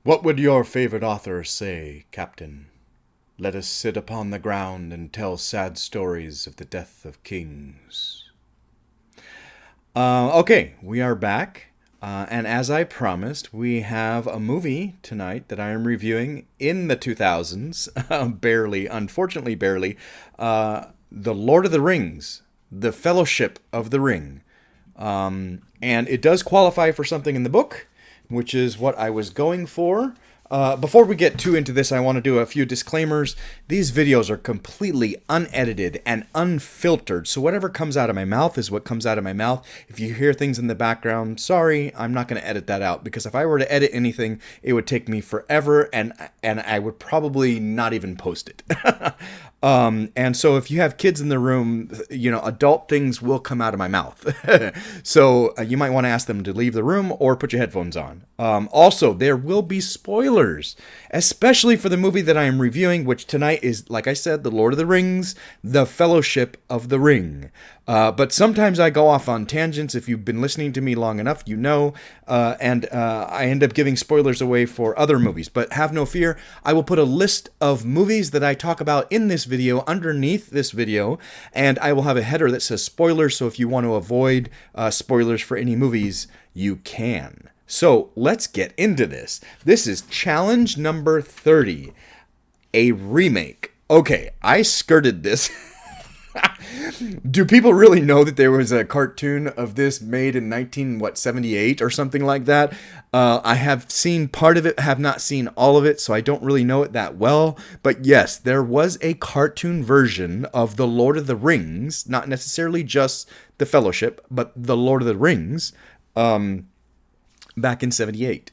What would your favorite author say, Captain? Let us sit upon the ground and tell sad stories of the death of kings. Okay, we are back. And as I promised, we have a movie tonight that I am reviewing in the 2000s, barely, unfortunately, barely. The Lord of the Rings, The Fellowship of the Ring. And it does qualify for something in the book, which is what I was going for. Before we get too into this, I want to do a few disclaimers. These videos are completely unedited and unfiltered, so whatever comes out of my mouth is what comes out of my mouth. If you hear things in the background, sorry, I'm not going to edit that out, because if I were to edit anything, it would take me forever, and I would probably not even post it. And so if you have kids in the room, adult things will come out of my mouth. So you might want to ask them to leave the room or put your headphones on. Also, there will be spoilers, especially for the movie that I am reviewing, which tonight is, like I said, The Lord of the Rings, The Fellowship of the Ring. But sometimes I go off on tangents. If you've been listening to me long enough, you know, and I end up giving spoilers away for other movies. But have no fear, I will put a list of movies that I talk about in this video underneath this video, and I will have a header that says spoilers, so if you want to avoid spoilers for any movies, you can. So let's get into this. This is challenge number 30, a remake. Okay, I skirted this. Do people really know that there was a cartoon of this made in 1978 or something like that? I have seen part of it, have not seen all of it, so I don't really know it that well. But yes, there was a cartoon version of The Lord of the Rings, not necessarily just The Fellowship, but The Lord of the Rings, back in 78.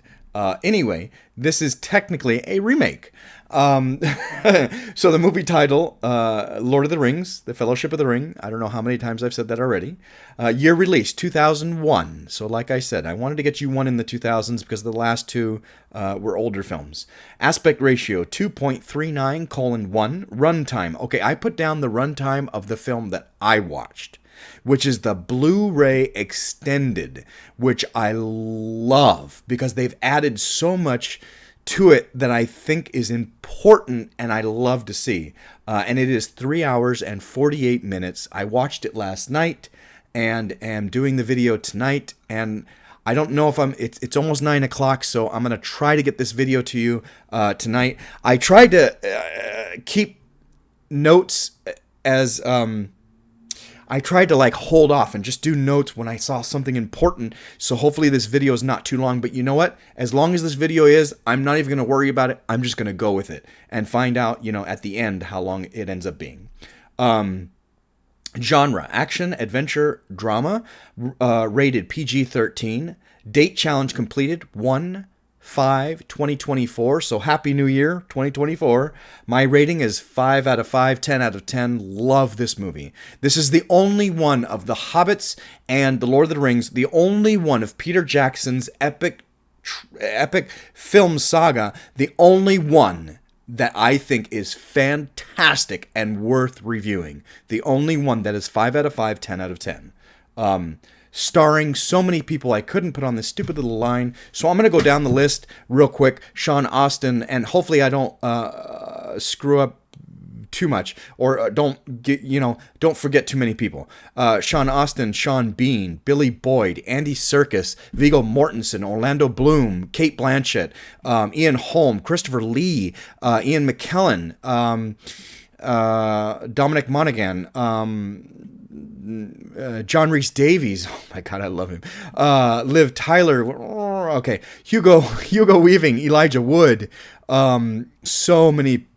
Anyway, this is technically a remake. So the movie title, Lord of the Rings, The Fellowship of the Ring. I don't know how many times I've said that already. Year release, 2001. So like I said, I wanted to get you one in the 2000s because the last two were older films. Aspect ratio, 2.39:1. Runtime. Okay, I put down the runtime of the film that I watched, which is the Blu-ray Extended, which I love because they've added so much to it that I think is important and I love to see. And it is 3 hours and 48 minutes. I watched it last night and am doing the video tonight. And I don't know if it's almost 9 o'clock, so I'm going to try to get this video to you tonight. I tried to keep notes as... I tried to hold off and just do notes when I saw something important. So hopefully this video is not too long. But you know what? As long as this video is, I'm not even going to worry about it. I'm just going to go with it and find out, at the end how long it ends up being. Genre, action, adventure, drama, rated PG-13. Date challenge completed, 1/5/2024. So happy new year 2024. My rating is 5 out of 5, 10 out of 10. Love this movie. This is the only one of the Hobbits and the Lord of the Rings, the only one of Peter Jackson's epic film saga, the only one that I think is fantastic and worth reviewing. The only one that is 5 out of 5, 10 out of 10. Starring so many people I couldn't put on this stupid little line. So I'm going to go down the list real quick. Sean Astin, and hopefully I don't screw up too much or don't forget too many people. Sean Astin, Sean Bean, Billy Boyd, Andy Serkis, Viggo Mortensen, Orlando Bloom, Kate Blanchett, Ian Holm, Christopher Lee, Ian McKellen, Dominic Monaghan, John Rhys Davies. Oh my God, I love him. Liv Tyler. Okay. Hugo Weaving, Elijah Wood. So many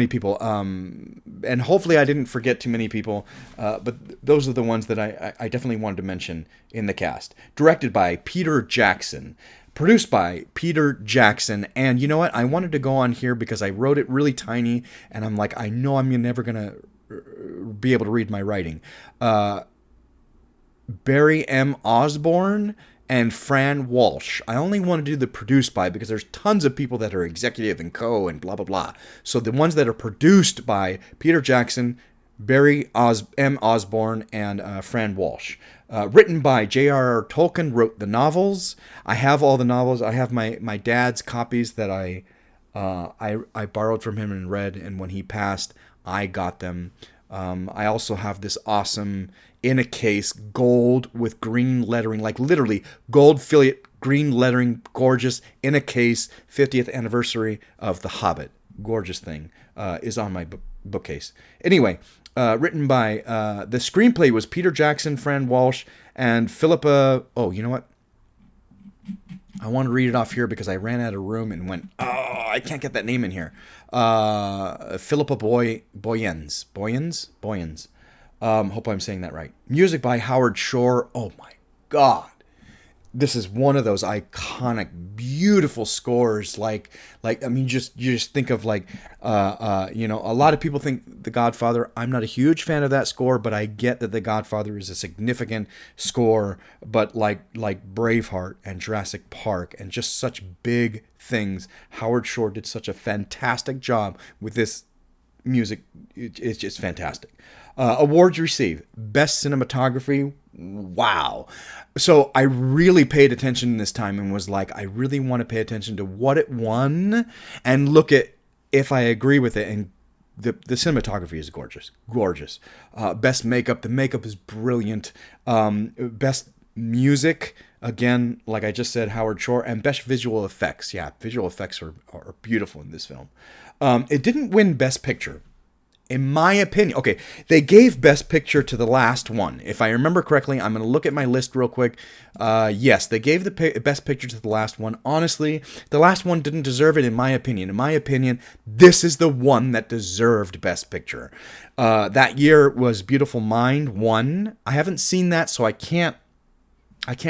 people. And hopefully I didn't forget too many people. But those are the ones that I definitely wanted to mention in the cast. Directed by Peter Jackson. Produced by Peter Jackson. And you know what? I wanted to go on here because I wrote it really tiny. And I'm like, I know I'm never going to be able to read my writing. Barry M. Osborne and Fran Walsh. I only want to do the produced by because there's tons of people that are executive and co and blah, blah, blah. So the ones that are produced by Peter Jackson, M. Osborne, and Fran Walsh. Written by J.R.R. Tolkien, wrote the novels. I have all the novels. I have my dad's copies that I borrowed from him and read, and when he passed, I got them. I also have this awesome, in a case, gold with green lettering, like literally gold fillet, green lettering, gorgeous, in a case, 50th anniversary of The Hobbit. Gorgeous thing is on my bookcase. Anyway, written by, the screenplay was Peter Jackson, Fran Walsh, and Philippa, oh, you know what? I want to read it off here because I ran out of room and went, oh, I can't get that name in here. Philippa Boyens. Hope I'm saying that right. Music by Howard Shore. Oh my God. This is one of those iconic, beautiful scores. You just think of a lot of people think The Godfather. I'm not a huge fan of that score, but I get that The Godfather is a significant score. But like Braveheart and Jurassic Park and just such big things, Howard Shore did such a fantastic job with this music. It's just fantastic. Awards received: Best Cinematography. Wow. So I really paid attention this time and was like, I really want to pay attention to what it won and look at if I agree with it. And the cinematography is gorgeous. Best makeup. The makeup is brilliant. Best music, again, like I just said, Howard Shore. And best visual effects. Yeah, visual effects are beautiful in this film. It didn't win Best Picture. In my opinion, okay, they gave Best Picture to the last one. If I remember correctly, I'm going to look at my list real quick. Yes, they gave the Best Picture to the last one. Honestly, the last one didn't deserve it, in my opinion. In my opinion, this is the one that deserved Best Picture. That year was Beautiful Mind won. I haven't seen that, so I can't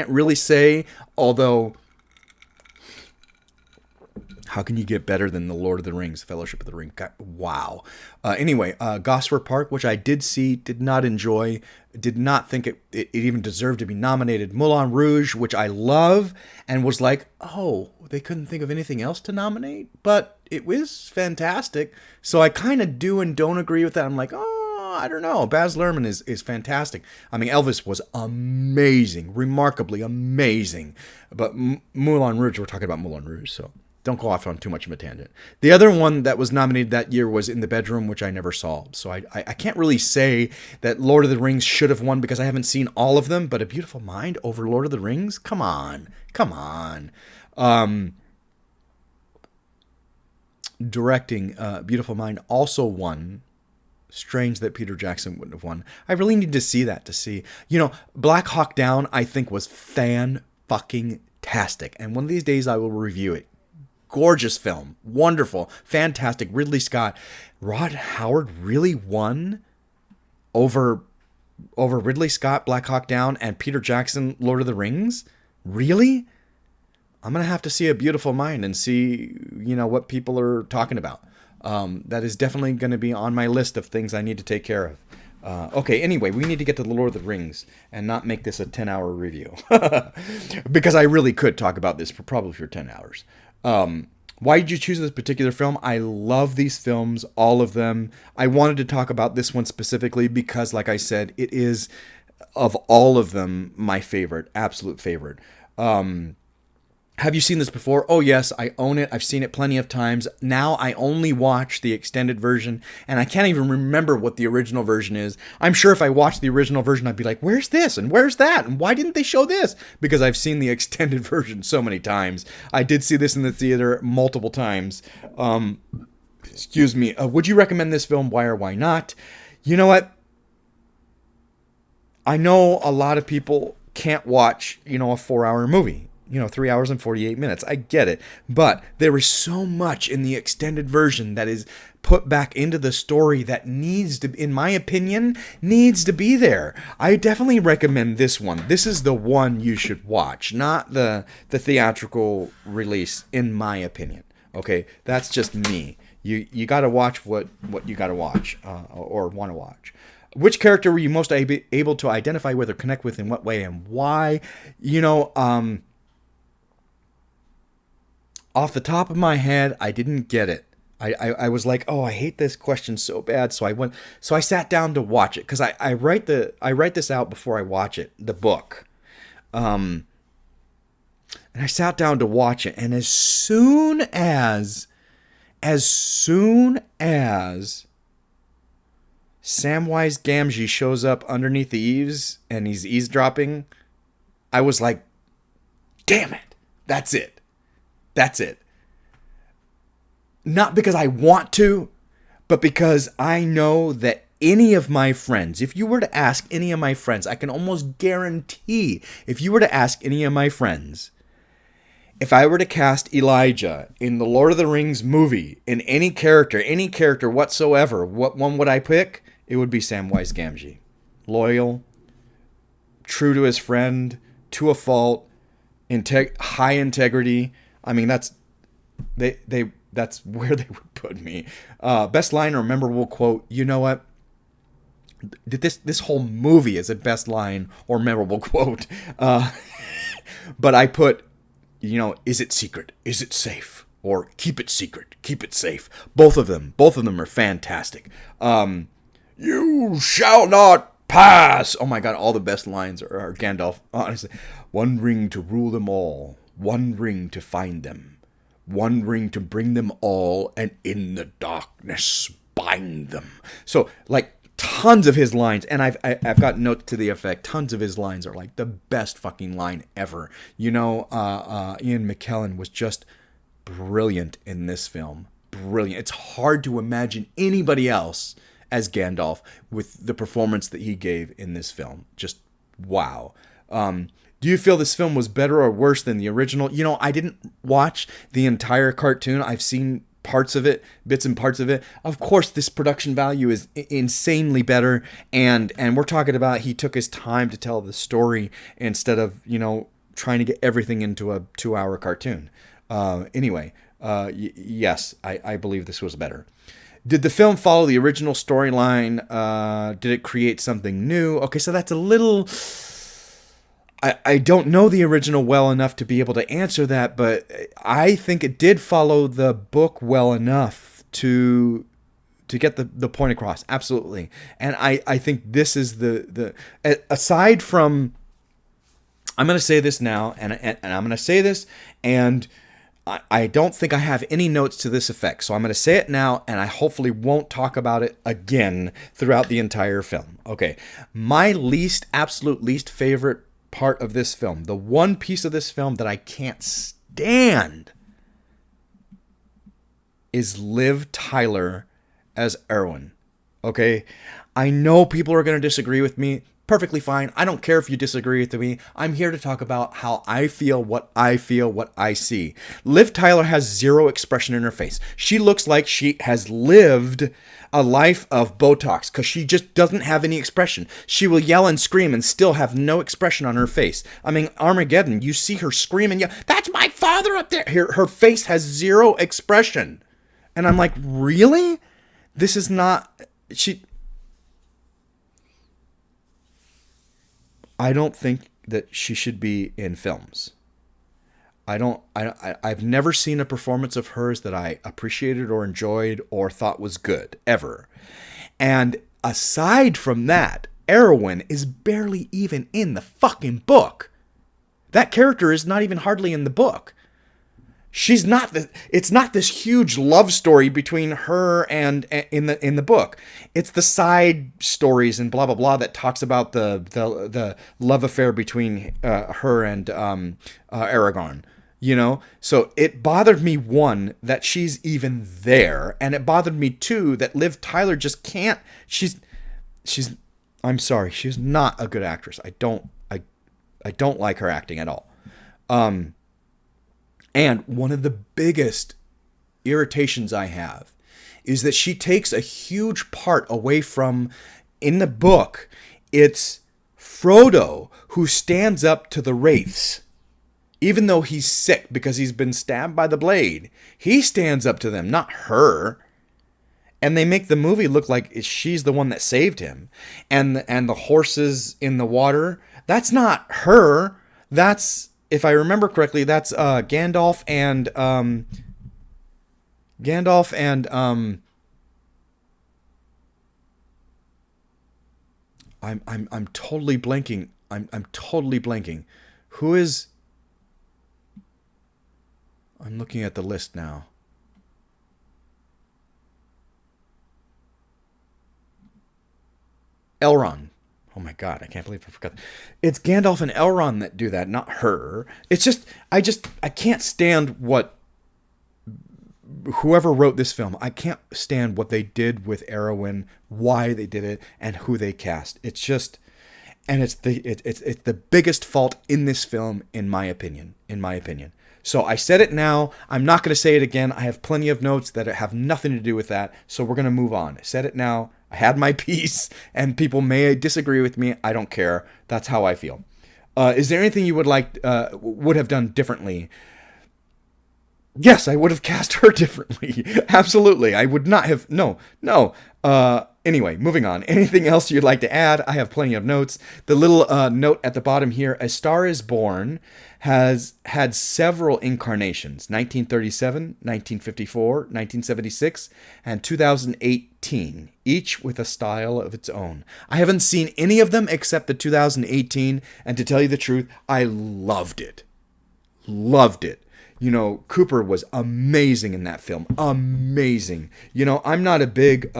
really say, although... How can you get better than The Lord of the Rings, Fellowship of the Ring? God, wow. Anyway, Gosford Park, which I did see, did not enjoy, did not think it even deserved to be nominated. Moulin Rouge, which I love, and was like, oh, they couldn't think of anything else to nominate? But it was fantastic. So I kind of do and don't agree with that. I'm like, oh, I don't know. Baz Luhrmann is fantastic. I mean, Elvis was amazing, remarkably amazing. But Moulin Rouge, we're talking about Moulin Rouge, so... Don't go off on too much of a tangent. The other one that was nominated that year was In the Bedroom, which I never saw. So I can't really say that Lord of the Rings should have won because I haven't seen all of them. But A Beautiful Mind over Lord of the Rings? Come on. Directing, Beautiful Mind also won. Strange that Peter Jackson wouldn't have won. I really need to see that to see. Black Hawk Down, I think, was fan-fucking-tastic. And one of these days I will review it. Gorgeous film. Wonderful. Fantastic. Ridley Scott. Rod Howard really won over Ridley Scott, Black Hawk Down, and Peter Jackson, Lord of the Rings? Really? I'm going to have to see A Beautiful Mind and see, what people are talking about. That is definitely going to be on my list of things I need to take care of. Okay, anyway, we need to get to The Lord of the Rings and not make this a 10-hour review. Because I really could talk about this probably for 10 hours. Why did you choose this particular film? I love these films, all of them. I wanted to talk about this one specifically because, like I said, it is, of all of them, my favorite, absolute favorite. Have you seen this before? Oh, yes, I own it. I've seen it plenty of times. Now I only watch the extended version, and I can't even remember what the original version is. I'm sure if I watched the original version, I'd be like, where's this? And where's that? And why didn't they show this? Because I've seen the extended version so many times. I did see this in the theater multiple times. Excuse me. Would you recommend this film? Why or why not? You know what? I know a lot of people can't watch, a 4-hour movie. 3 hours and 48 minutes. I get it. But there is so much in the extended version that is put back into the story that needs to, in my opinion, needs to be there. I definitely recommend this one. This is the one you should watch, not the theatrical release, in my opinion. Okay? That's just me. You got to watch what you got to watch or want to watch. Which character were you most able to identify with or connect with in what way and why? Off the top of my head, I didn't get it. I was like, oh, I hate this question so bad. So I sat down to watch it, because I write this out before I watch it, the book. And I sat down to watch it, and as soon as Samwise Gamgee shows up underneath the eaves and he's eavesdropping, I was like, damn it. That's it. That's it. Not because I want to, but because I know that any of my friends, if you were to ask any of my friends, I can almost guarantee, if you were to ask any of my friends, if I were to cast Elijah in the Lord of the Rings movie, in any character whatsoever, what one would I pick? It would be Samwise Gamgee. Loyal, true to his friend, to a fault, high integrity. I mean, that's where they would put me. Best line or memorable quote. You know what? This whole movie is a best line or memorable quote. But I put, is it secret? Is it safe? Or keep it secret. Keep it safe. Both of them are fantastic. You shall not pass. Oh my God, all the best lines are Gandalf. Honestly, one ring to rule them all. One ring to find them. One ring to bring them all, and in the darkness bind them. So, like, tons of his lines, and I've got notes to the effect. Tons of his lines are like the best fucking line ever. Ian McKellen was just brilliant in this film. Brilliant. It's hard to imagine anybody else as Gandalf with the performance that he gave in this film. Just wow. Do you feel this film was better or worse than the original? I didn't watch the entire cartoon. I've seen parts of it, bits and parts of it. Of course, this production value is insanely better. And we're talking about he took his time to tell the story instead of, trying to get everything into a 2-hour cartoon. Yes, I believe this was better. Did the film follow the original storyline? Did it create something new? Okay, so that's a little... I don't know the original well enough to be able to answer that, but I think it did follow the book well enough to get the point across. Absolutely. And I think this is the aside from... I'm going to say this now, and I'm going to say this, and I don't think I have any notes to this effect. So I'm going to say it now, and I hopefully won't talk about it again throughout the entire film. Okay. My absolute least favorite part of this film, the one piece of this film that I can't stand, is Liv Tyler as Eowyn. Okay? I know people are going to disagree with me. Perfectly fine. I don't care if you disagree with me. I'm here to talk about how I feel, what I see. Liv Tyler has zero expression in her face. She looks like she has lived a life of Botox because she just doesn't have any expression. She will yell and scream and still have no expression on her face. I mean, Armageddon, you see her scream and yell, "That's my father up there!" Her face has zero expression. And I'm like, really? This is not... I don't think that she should be in films. I've never seen a performance of hers that I appreciated or enjoyed or thought was good, ever. And aside from that, Eowyn is barely even in the fucking book. That character is not even hardly in the book. She's not it's not this huge love story between her and in the book. It's the side stories and blah blah blah that talks about the love affair between her and Aragorn. So it bothered me, one, that she's even there, and it bothered me, two, that Liv Tyler just can't. I'm sorry, she's not a good actress. I don't like her acting at all. And one of the biggest irritations I have is that she takes a huge part away from, in the book, it's Frodo who stands up to the wraiths. Even though he's sick because he's been stabbed by the blade, he stands up to them, not her. And they make the movie look like she's the one that saved him. And the horses in the water, that's not her. That's... If I remember correctly, that's Gandalf and Gandalf and I'm totally blanking. I'm totally blanking. Who is? I'm looking at the list now. Elrond. Oh my god, I can't believe I forgot. It's Gandalf and Elrond that do that, not her. It's just I can't stand what whoever wrote this film. I can't stand what they did with Arwen, why they did it, and who they cast. It's just, and it's the biggest fault in this film, in my opinion. In my opinion. So I said it now. I'm not going to say it again. I have plenty of notes that have nothing to do with that. So we're going to move on. I said it now. I had my piece, and people may disagree with me. I don't care. That's how I feel. Is there anything you would have done differently? Yes, I would have cast her differently. Absolutely. I would not have. No. Anyway, moving on. Anything else you'd like to add? I have plenty of notes. The little note at the bottom here, A Star is Born has had several incarnations, 1937, 1954, 1976, and 2018, each with a style of its own. I haven't seen any of them except the 2018, and to tell you the truth, I loved it. Loved it. You know, Cooper was amazing in that film. Amazing. You know, I'm not a big,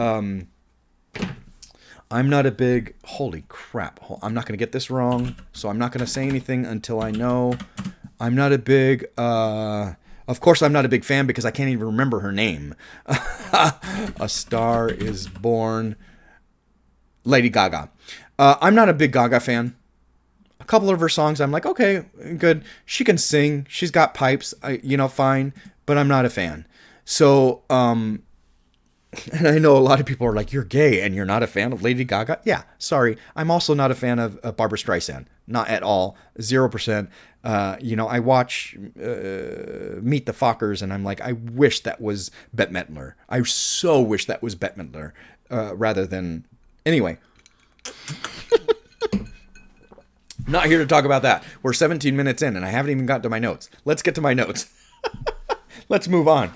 holy crap. I'm not going to get this wrong, so I'm not going to say anything until I know. I'm not a big, of course I'm not a big fan because I can't even remember her name. A Star is Born. Lady Gaga. I'm not a big Gaga fan. A couple of her songs, I'm like, okay, good. She can sing. She's got pipes, fine. But I'm not a fan. So, and I know a lot of people are like, you're gay and you're not a fan of Lady Gaga. Yeah, sorry. I'm also not a fan of Barbra Streisand. Not at all. 0%. I watch Meet the Fockers and I'm like, I wish that was Bette Midler. I so wish that was Bette Midler rather than... Anyway. Not here to talk about that. We're 17 minutes in and I haven't even got to my notes. Let's get to my notes. Let's move on.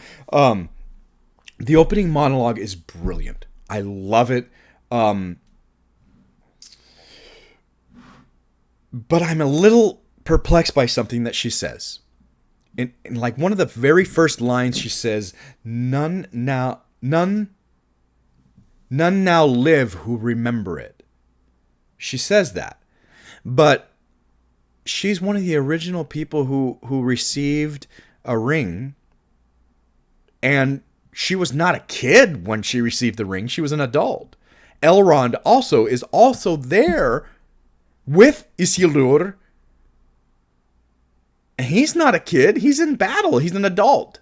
The opening monologue is brilliant. I love it. But I'm a little perplexed by something that she says. In like one of the very first lines she says, none now live who remember it. She says that. But she's one of the original people who received a ring, and she was not a kid when she received the ring. She was an adult. Elrond is also there with Isildur. And he's not a kid. He's in battle. He's an adult.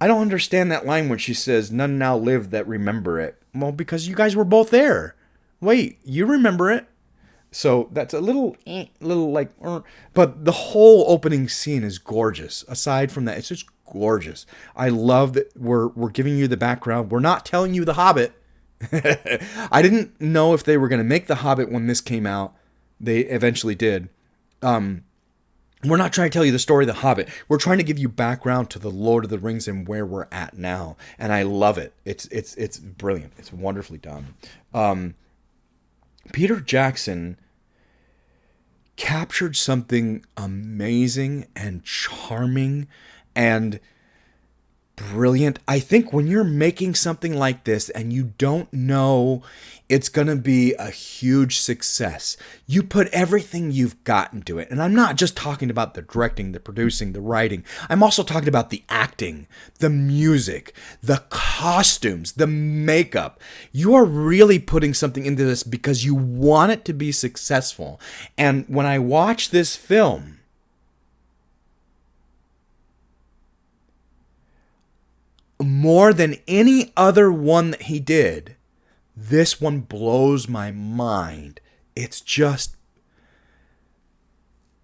I don't understand that line when she says, none now live that remember it. Well, because you guys were both there. Wait, you remember it? So that's a little like, but the whole opening scene is gorgeous. Aside from that, it's just gorgeous. I love that we're giving you the background. We're not telling you the Hobbit. I didn't know if they were going to make the Hobbit when this came out. They eventually did. We're not trying to tell you the story of the Hobbit. We're trying to give you background to the Lord of the Rings and where we're at now. And I love it. It's brilliant. It's wonderfully done. Peter Jackson captured something amazing and charming and brilliant. I think when you're making something like this and you don't know it's going to be a huge success, you put everything you've got into it. And I'm not just talking about the directing, the producing, the writing. I'm also talking about the acting, the music, the costumes, the makeup. You are really putting something into this because you want it to be successful. And when I watch this film, more than any other one that he did, this one blows my mind. It's just...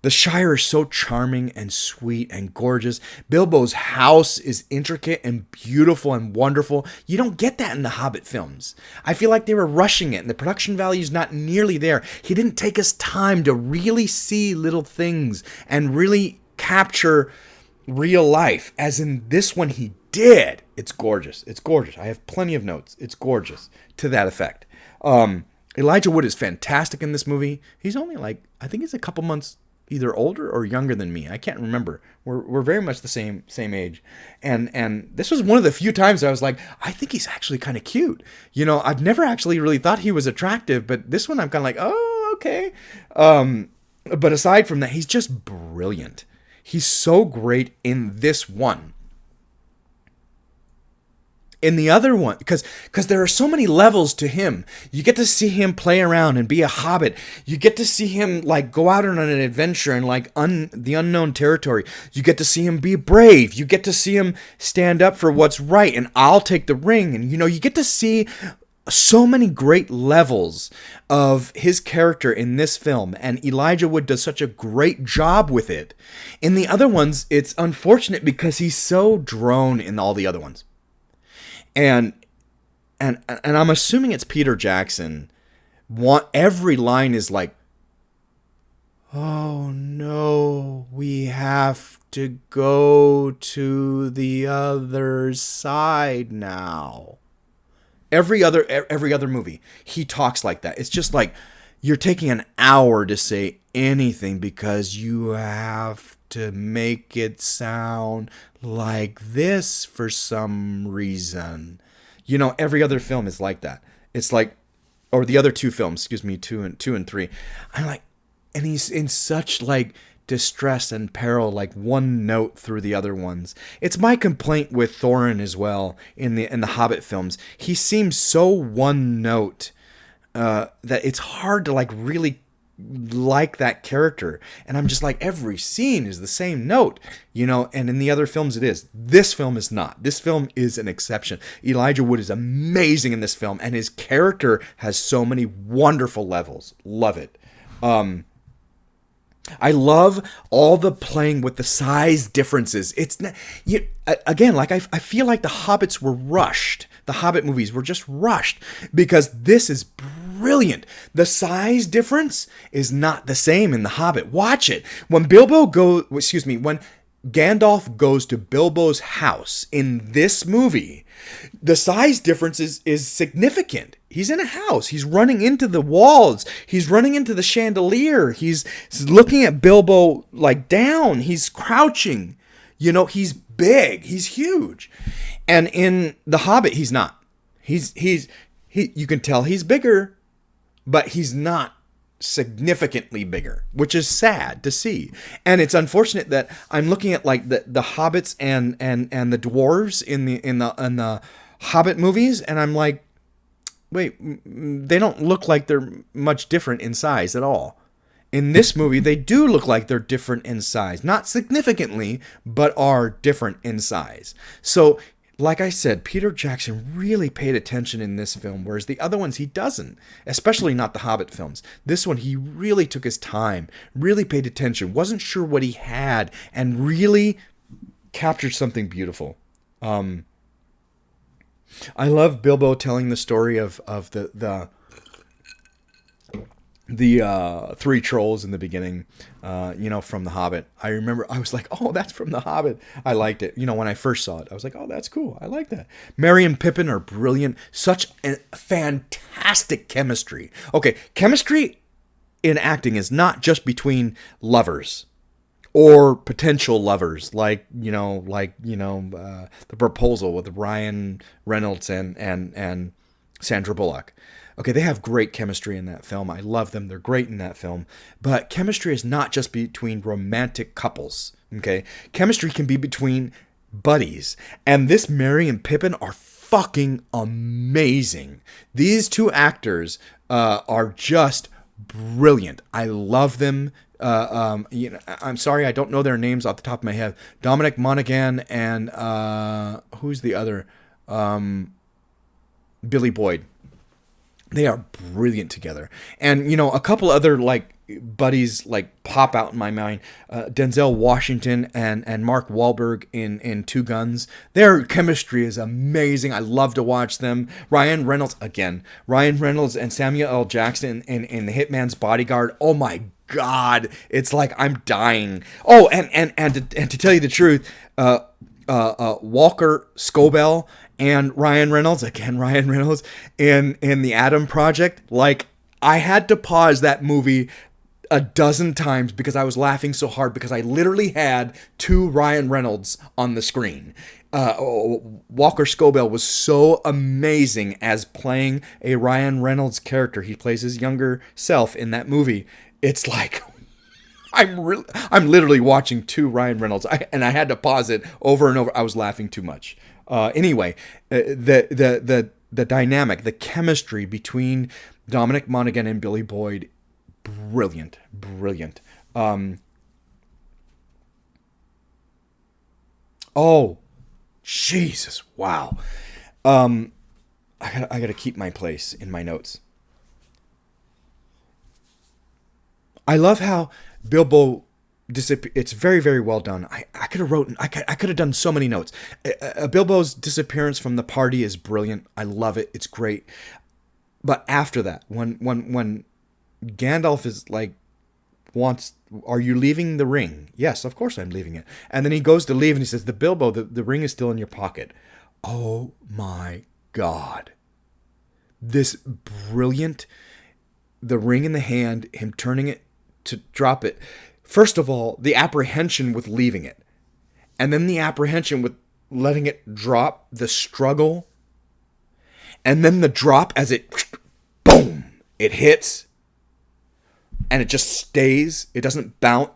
The Shire is so charming and sweet and gorgeous. Bilbo's house is intricate and beautiful and wonderful. You don't get that in the Hobbit films. I feel like they were rushing it and the production value is not nearly there. He didn't take his time to really see little things and really capture real life. As in this one he did. It's gorgeous. It's gorgeous. I have plenty of notes. It's gorgeous to that effect. Elijah Wood is fantastic in this movie. He's only like, I think he's a couple months either older or younger than me. I can't remember. We're very much the same age. And this was one of the few times I was like, I think he's actually kind of cute. You know, I've never actually really thought he was attractive, but this one I'm kind of like, oh, okay. But aside from that, he's just brilliant. He's so great in this one. In the other one, because there are so many levels to him. You get to see him play around and be a hobbit. You get to see him like go out on an adventure in like the unknown territory. You get to see him be brave. You get to see him stand up for what's right. And I'll take the ring. And you get to see so many great levels of his character in this film, and Elijah Wood does such a great job with it. In the other ones, it's unfortunate because he's so drone in all the other ones. And I'm assuming it's Peter Jackson. Every line is like, oh no, we have to go to the other side now. Every other movie, he talks like that. It's just like you're taking an hour to say anything because you have to make it sound like this for some reason. Every other film is like that. It's like, or the other two films, 2 and 3. I'm like, and he's in such like distress and peril, like one note through the other ones. It's my complaint with Thorin as well in the Hobbit films. He seems so one note that it's hard to like really like that character. And I'm just like, every scene is the same note, and in the other films it is. This film is not. This film is an exception. Elijah Wood is amazing in this film, and his character has so many wonderful levels. Love it. I love all the playing with the size differences. It's not, again, like I feel like the Hobbits were rushed. The Hobbit movies were just rushed because this is brilliant. The size difference is not the same in the Hobbit. Watch it. When Gandalf goes to Bilbo's house in this movie, the size difference is significant. He's in a house. He's running into the walls. He's running into the chandelier. He's looking at Bilbo like down. He's crouching. He's big. He's huge. And in The Hobbit, he's not. You can tell he's bigger, but he's not significantly bigger, which is sad to see. And it's unfortunate that I'm looking at like the hobbits and the dwarves in the Hobbit movies, and I'm like, wait, they don't look like they're much different in size at all. In this movie, they do look like they're different in size. Not significantly, but are different in size. So, like I said, Peter Jackson really paid attention in this film, whereas the other ones he doesn't, especially not the Hobbit films. This one, he really took his time, really paid attention, wasn't sure what he had, and really captured something beautiful. I love Bilbo telling the story of the three trolls in the beginning, from The Hobbit. I remember I was like, oh, that's from The Hobbit. I liked it. When I first saw it, I was like, oh, that's cool. I like that. Merry and Pippin are brilliant. Such a fantastic chemistry. Okay, chemistry in acting is not just between lovers or potential lovers, like the Proposal with Ryan Reynolds and Sandra Bullock. Okay, they have great chemistry in that film. I love them. They're great in that film. But chemistry is not just between romantic couples. Okay, chemistry can be between buddies. And this Merry and Pippin are fucking amazing. These two actors are just brilliant. I love them. I'm sorry, I don't know their names off the top of my head. Dominic Monaghan and who's the other? Billy Boyd. They are brilliant together. And, a couple other, like, buddies, like, pop out in my mind. Denzel Washington and Mark Wahlberg in Two Guns. Their chemistry is amazing. I love to watch them. Ryan Reynolds and Samuel L. Jackson in The Hitman's Bodyguard. Oh, my God. It's like I'm dying. Oh, and to tell you the truth, Walker Scobell and Ryan Reynolds, in the Adam Project. Like, I had to pause that movie a dozen times because I was laughing so hard because I literally had two Ryan Reynolds on the screen. Walker Scobell was so amazing as playing a Ryan Reynolds character. He plays his younger self in that movie. It's like I'm literally watching two Ryan Reynolds, and I had to pause it over and over. I was laughing too much. Anyway, the dynamic, the chemistry between Dominic Monaghan and Billy Boyd, brilliant. Oh, Jesus! Wow. I gotta keep my place in my notes. I love how Bilbo disappears. It's very, very well done. I could have done so many notes. Bilbo's disappearance from the party is brilliant. I love it. It's great. But after that, when Gandalf is like, are you leaving the ring? Yes, of course I'm leaving it. And then he goes to leave and he says, Bilbo, the ring is still in your pocket. Oh my God. This brilliant, the ring in the hand, him turning it to drop it. First of all, the apprehension with leaving it. And then the apprehension with letting it drop, the struggle. And then the drop as it, boom, it hits. And it just stays. It doesn't bounce.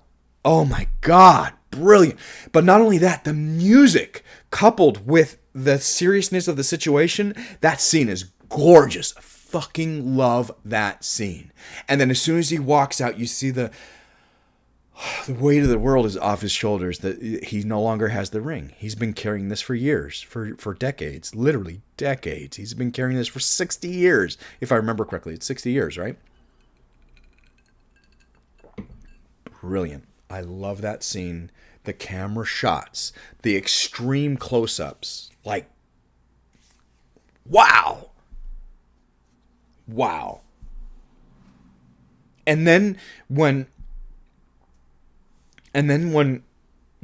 Oh my God, brilliant. But not only that, the music coupled with the seriousness of the situation, that scene is gorgeous. Fucking love that scene. And then as soon as he walks out, you see the weight of the world is off his shoulders, that he no longer has the ring. He's been carrying this for years, for decades, literally decades. He's been carrying this for 60 years, if I remember correctly. It's 60 years, right? Brilliant. I love that scene. The camera shots, the extreme close-ups. Like, wow. Wow. And then when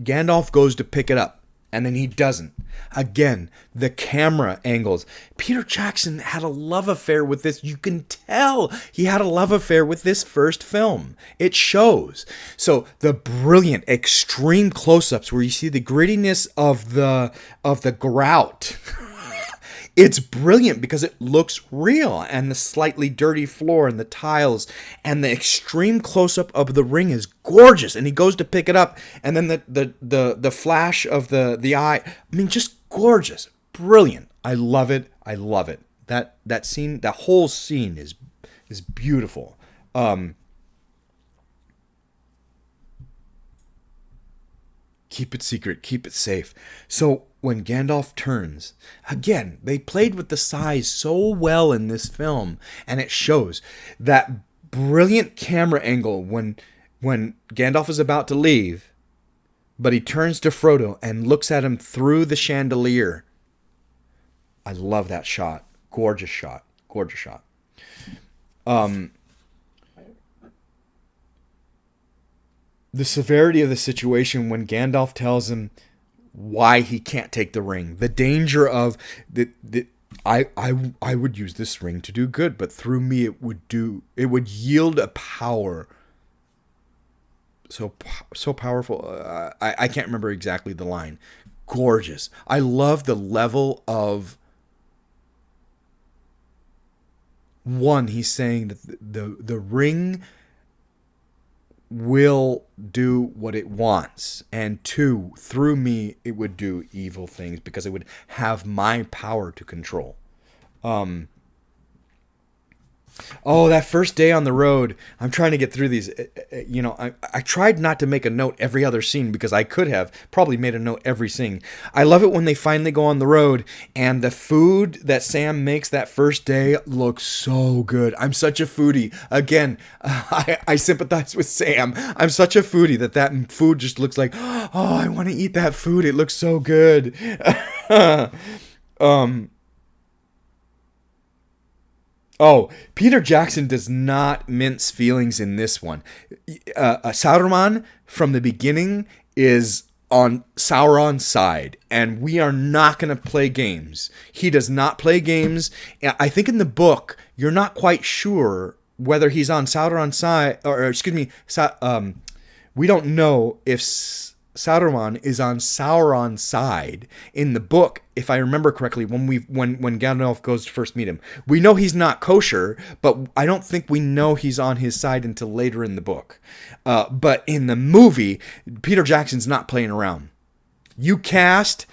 Gandalf goes to pick it up, and then he doesn't. Again, the camera angles. Peter Jackson had a love affair with this. You can tell he had a love affair with this first film. It shows. So the brilliant extreme close-ups where you see the grittiness of the grout. It's brilliant because it looks real, and the slightly dirty floor and the tiles and the extreme close-up of the ring is gorgeous. And he goes to pick it up, and then the flash of the eye. I mean, just gorgeous, brilliant. I love it. I love it. That scene, that whole scene is beautiful. Keep it secret, keep it safe. So when Gandalf turns, again, they played with the size so well in this film, and it shows that brilliant camera angle when Gandalf is about to leave, but he turns to Frodo and looks at him through the chandelier. I love that shot. Gorgeous shot. Gorgeous shot. The severity of the situation when Gandalf tells him why he can't take the ring, the danger of I would use this ring to do good, but through me it would yield a power so powerful. I can't remember exactly the line. Gorgeous. I love the level of one. He's saying that the ring will do what it wants, and two, through me it would do evil things because it would have my power to control. That first day on the road, I'm trying to get through these. I tried not to make a note every other scene because I could have probably made a note every scene. I love it when they finally go on the road and the food that Sam makes that first day looks so good. I'm such a foodie. Again, I sympathize with Sam. I'm such a foodie that food just looks like, oh, I want to eat that food. It looks so good. Peter Jackson does not mince feelings in this one. Sauron from the beginning is on Sauron's side, and we are not going to play games. He does not play games. I think in the book, you're not quite sure whether he's on Sauron's side, or excuse me, we don't know if Saruman is on Sauron's side in the book. If I remember correctly, when Gandalf goes to first meet him, we know he's not kosher, but I don't think we know he's on his side until later in the book. But in the movie, Peter Jackson's not playing around. You cast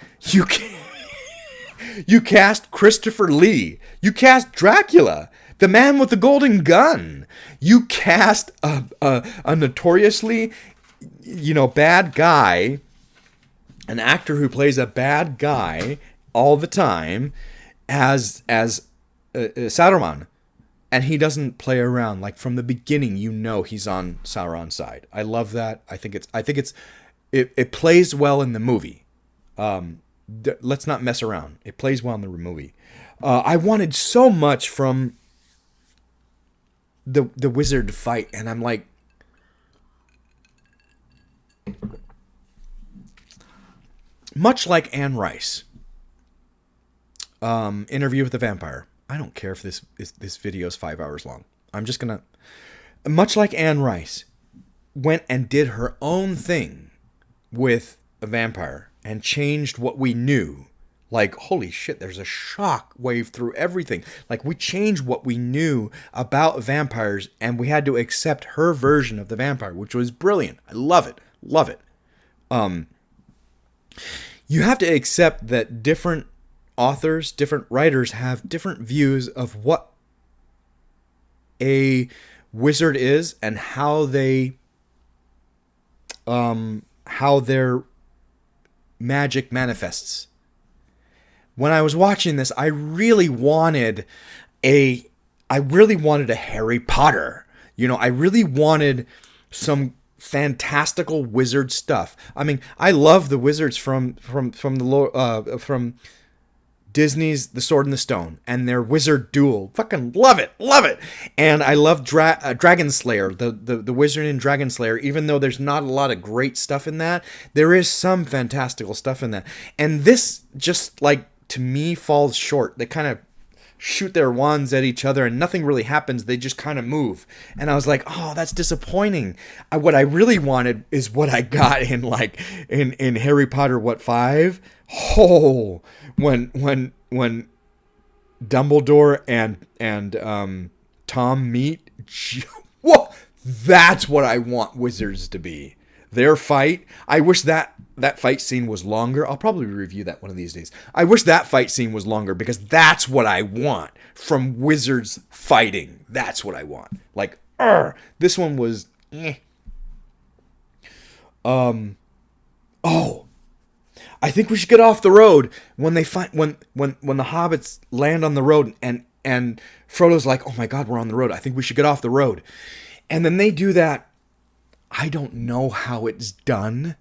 Christopher Lee. You cast Dracula, the man with the golden gun. You cast a notoriously, bad guy, an actor who plays a bad guy all the time as Saruman, and he doesn't play around. Like, from the beginning, he's on Sauron's side. I love that. I think it plays well in the movie. Let's not mess around. It plays well in the movie. I wanted so much from the wizard fight, and I'm like, much like Anne Rice, Interview with the Vampire. I don't care if this video is 5 hours long. I'm just gonna, much like Anne Rice, went and did her own thing with a vampire and changed what we knew. Like, holy shit, there's a shock wave through everything. Like, we changed what we knew about vampires, and we had to accept her version of the vampire, which was brilliant. I love it. Love it. You have to accept that different authors, different writers have different views of what a wizard is and how their magic manifests. When I was watching this, I really wanted a Harry Potter. I really wanted some fantastical wizard stuff. I mean, I love the wizards from Disney's The Sword and the Stone and their wizard duel. Fucking love it. And I love Dragon Slayer, the wizard in Dragon Slayer. Even though there's not a lot of great stuff in that, there is some fantastical stuff in that. And this just, like, to me, falls short. They kind of shoot their wands at each other and nothing really happens. They just kind of move. And I was like, oh, that's disappointing. What I really wanted is what I got in Harry Potter, 5? Oh, when Dumbledore and Tom meet. Whoa, that's what I want wizards to be. Their fight. I wish that fight scene was longer. I'll probably review that one of these days. I wish that fight scene was longer because that's what I want from wizards fighting. That's what I want. Like, this one was I think we should get off the road when they find when the hobbits land on the road and Frodo's like, "Oh my God, we're on the road. I think we should get off the road." And then they do that. I don't know how it's done.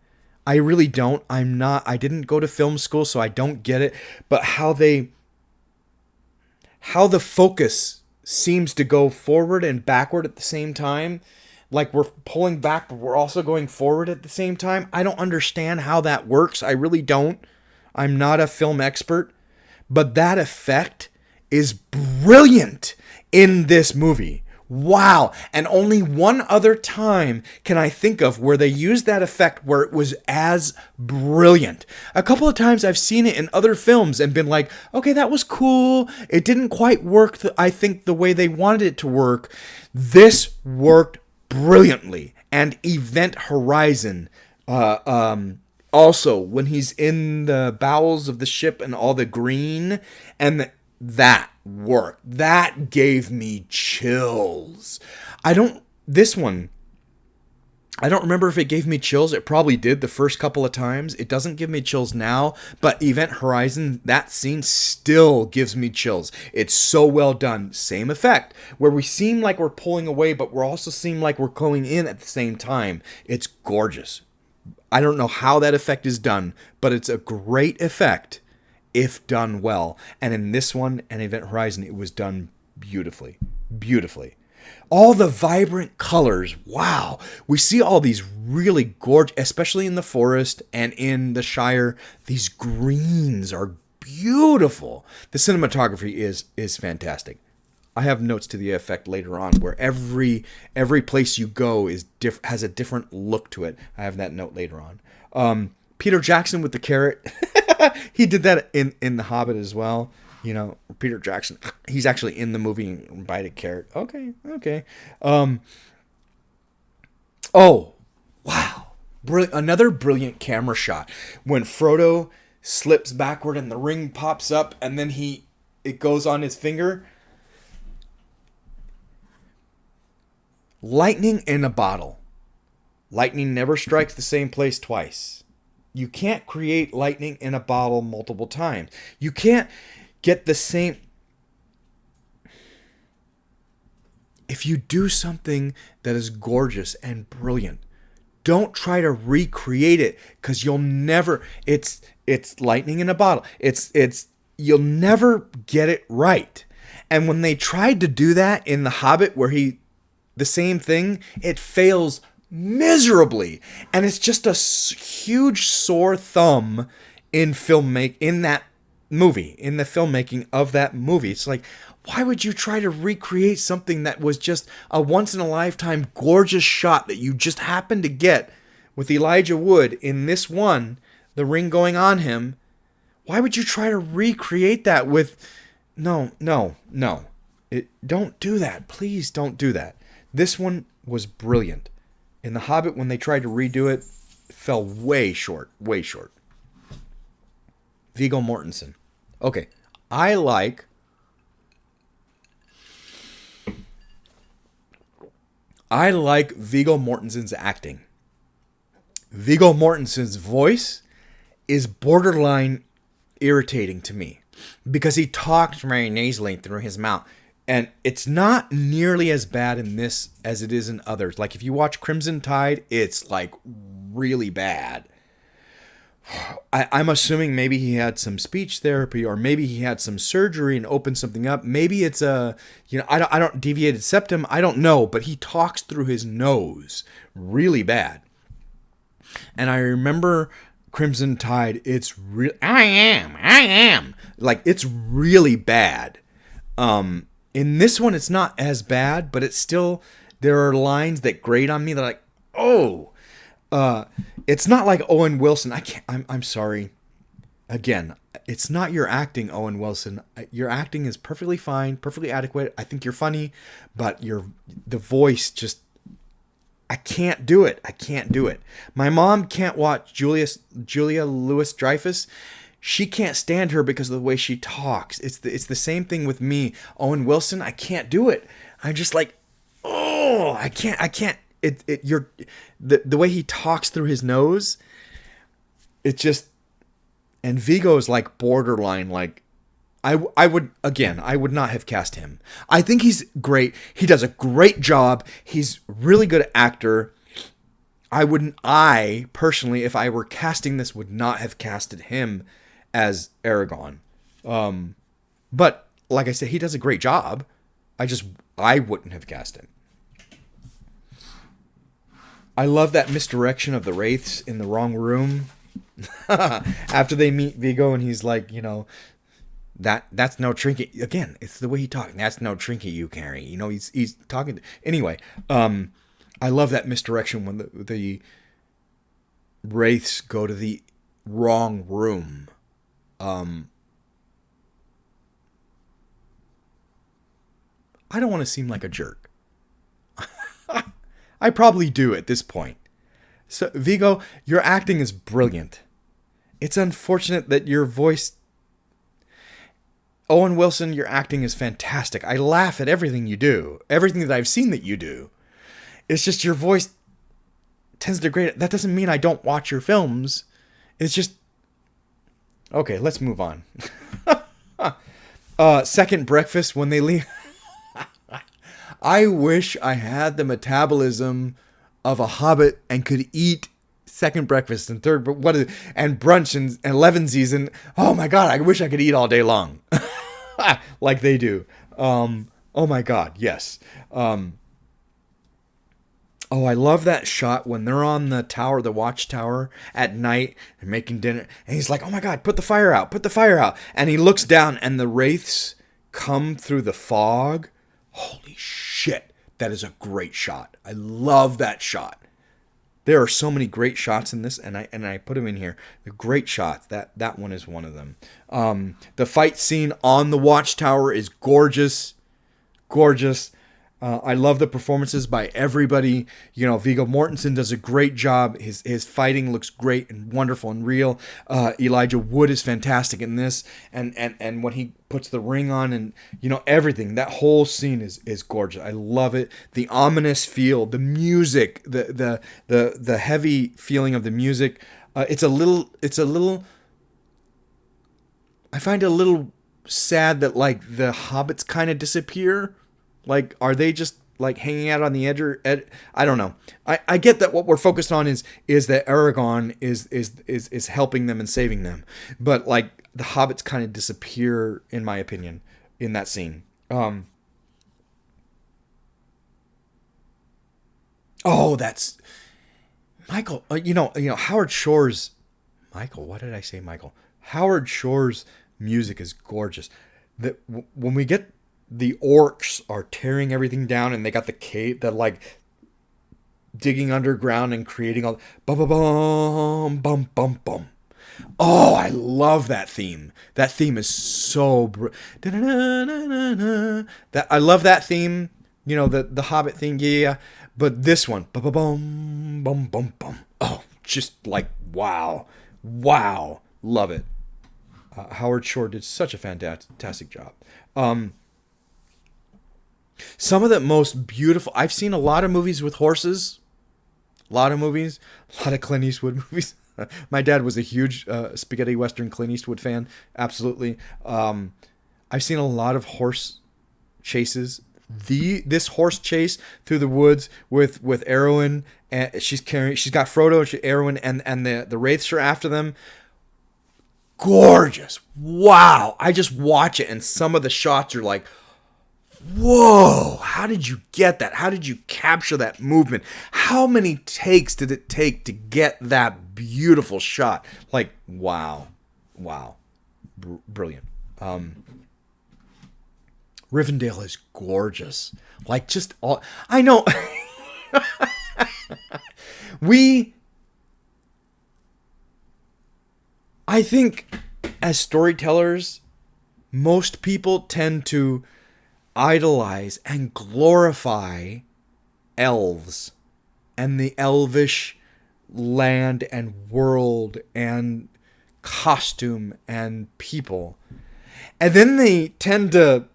I really don't. I didn't go to film school, so I don't get it. But how the focus seems to go forward and backward at the same time. Like, we're pulling back, but we're also going forward at the same time. I don't understand how that works. I really don't. I'm not a film expert. But that effect is brilliant in this movie. Wow. And only one other time can I think of where they used that effect where it was as brilliant. A couple of times I've seen it in other films and been like, okay, that was cool. It didn't quite work, I think, the way they wanted it to work. This worked brilliantly. And Event Horizon, also, when he's in the bowels of the ship and all the green, and that worked. That gave me chills. I don't remember if it gave me chills. It probably did the first couple of times. It doesn't give me chills now, but Event Horizon, that scene still gives me chills. It's so well done. Same effect, where we seem like we're pulling away, but we also seem like we're going in at the same time. It's gorgeous. I don't know how that effect is done, but it's a great effect if done well. And in this one and Event Horizon, it was done beautifully. Beautifully. All the vibrant colors. Wow. We see all these really gorgeous, especially in the forest and in the Shire. These greens are beautiful. The cinematography is fantastic. I have notes to the effect later on where every place you go has a different look to it. I have that note later on. Peter Jackson with the carrot. He did that in The Hobbit as well. You know, Peter Jackson, he's actually in the movie and bite a carrot. Okay. Oh, wow. Another brilliant camera shot. When Frodo slips backward and the ring pops up and then it goes on his finger. Lightning in a bottle. Lightning never strikes the same place twice. You can't create lightning in a bottle multiple times. You can't get the same. If you do something that is gorgeous and brilliant, don't try to recreate it, because you'll never. It's lightning in a bottle. You'll never get it right. And when they tried to do that in The Hobbit, the same thing, it fails miserably, and it's just a huge sore thumb in that movie, in the filmmaking of that movie. It's like, why would you try to recreate something that was just a once in a lifetime gorgeous shot that you just happened to get with Elijah Wood in this one, the ring going on him? Why would you try to recreate that with no. Don't do that. Please don't do that. This one was brilliant. In The Hobbit, when they tried to redo it, fell way short. Viggo Mortensen. Okay, I like Viggo Mortensen's acting. Viggo Mortensen's voice is borderline irritating to me because he talks very nasally through his mouth. And it's not nearly as bad in this as it is in others. Like if you watch Crimson Tide, it's like really bad. I'm assuming maybe he had some speech therapy, or maybe he had some surgery and opened something up. Maybe it's I don't deviated septum. I don't know, but he talks through his nose really bad. And I remember Crimson Tide. It's real. I am. Like it's really bad. In this one, it's not as bad, but it's still, there are lines that grate on me. They're like, oh, it's not like Owen Wilson. I'm sorry. Again, it's not your acting, Owen Wilson. Your acting is perfectly fine, perfectly adequate. I think you're funny, but the voice just, I can't do it. My mom can't watch Julia Louis-Dreyfus. She can't stand her because of the way she talks. It's the same thing with me. Owen Wilson, I can't do it. I'm just like, oh, I can't. The way he talks through his nose, it just, and Viggo's like borderline, like, I would not have cast him. I think he's great. He does a great job. He's really good actor. I personally, if I were casting this, would not have casted him as Aragorn. But like I said, he does a great job. I wouldn't have cast him. I love that misdirection of the Wraiths in the wrong room. After they meet Viggo and he's like, that's no trinket. Again, it's the way he talks. That's no trinket you carry. He's talking. Anyway, I love that misdirection when the Wraiths go to the wrong room. I don't want to seem like a jerk. I probably do at this point. So, Viggo, your acting is brilliant. It's unfortunate that your voice... Owen Wilson, your acting is fantastic. I laugh at everything you do. Everything that I've seen that you do. It's just your voice tends to degrade. That doesn't mean I don't watch your films. It's just... Okay, let's move on. Second breakfast when they leave... I wish I had the metabolism of a hobbit and could eat second breakfast and third, and brunch and 11sies, and oh my god, I wish I could eat all day long, like they do. Oh my God, yes. Oh, I love that shot when they're on the tower, the watchtower at night and making dinner. And he's like, oh my God, put the fire out, put the fire out. And he looks down and the wraiths come through the fog. Holy shit. That is a great shot. I love that shot. There are so many great shots in this, and I put them in here. The great shots. That one is one of them. The fight scene on the watchtower is gorgeous. Gorgeous. I love the performances by everybody. You know, Viggo Mortensen does a great job. His fighting looks great and wonderful and real. Elijah Wood is fantastic in this, and when he puts the ring on, and you know, everything. That whole scene is gorgeous. I love it. The ominous feel, the music, the heavy feeling of the music. It's a little. I find it a little sad that like the hobbits kind of disappear. Like, are they just like hanging out on the edge? I don't know. I get that what we're focused on is that Aragorn is helping them and saving them, but like the hobbits kind of disappear, in my opinion, in that scene. Oh, that's Michael. You know Howard Shore's Michael. What did I say, Michael? Howard Shore's music is gorgeous. That when we get the orcs are tearing everything down, and they got the cave that like digging underground and creating all bum bum bum bum bum bum. Oh, I love that theme. That theme is so that I love that theme. You know, the Hobbit theme, yeah. But this one, bum bum bum bum bum. Oh, just like wow, love it. Howard Shore did such a fantastic job. Some of the most beautiful. I've seen a lot of movies with horses. A lot of Clint Eastwood movies. My dad was a huge spaghetti western Clint Eastwood fan. Absolutely. I've seen a lot of horse chases. This horse chase through the woods with Arwen, and she's got Frodo, Arwen, and the wraiths are after them. Gorgeous. Wow. I just watch it, and some of the shots are like, whoa, how did you get that? How did you capture that movement? How many takes did it take to get that beautiful shot? Like, wow. Brilliant. Rivendell is gorgeous. Like, just all, I know. I think as storytellers, most people tend to idolize and glorify elves and the elvish land and world and costume and people. And then they tend to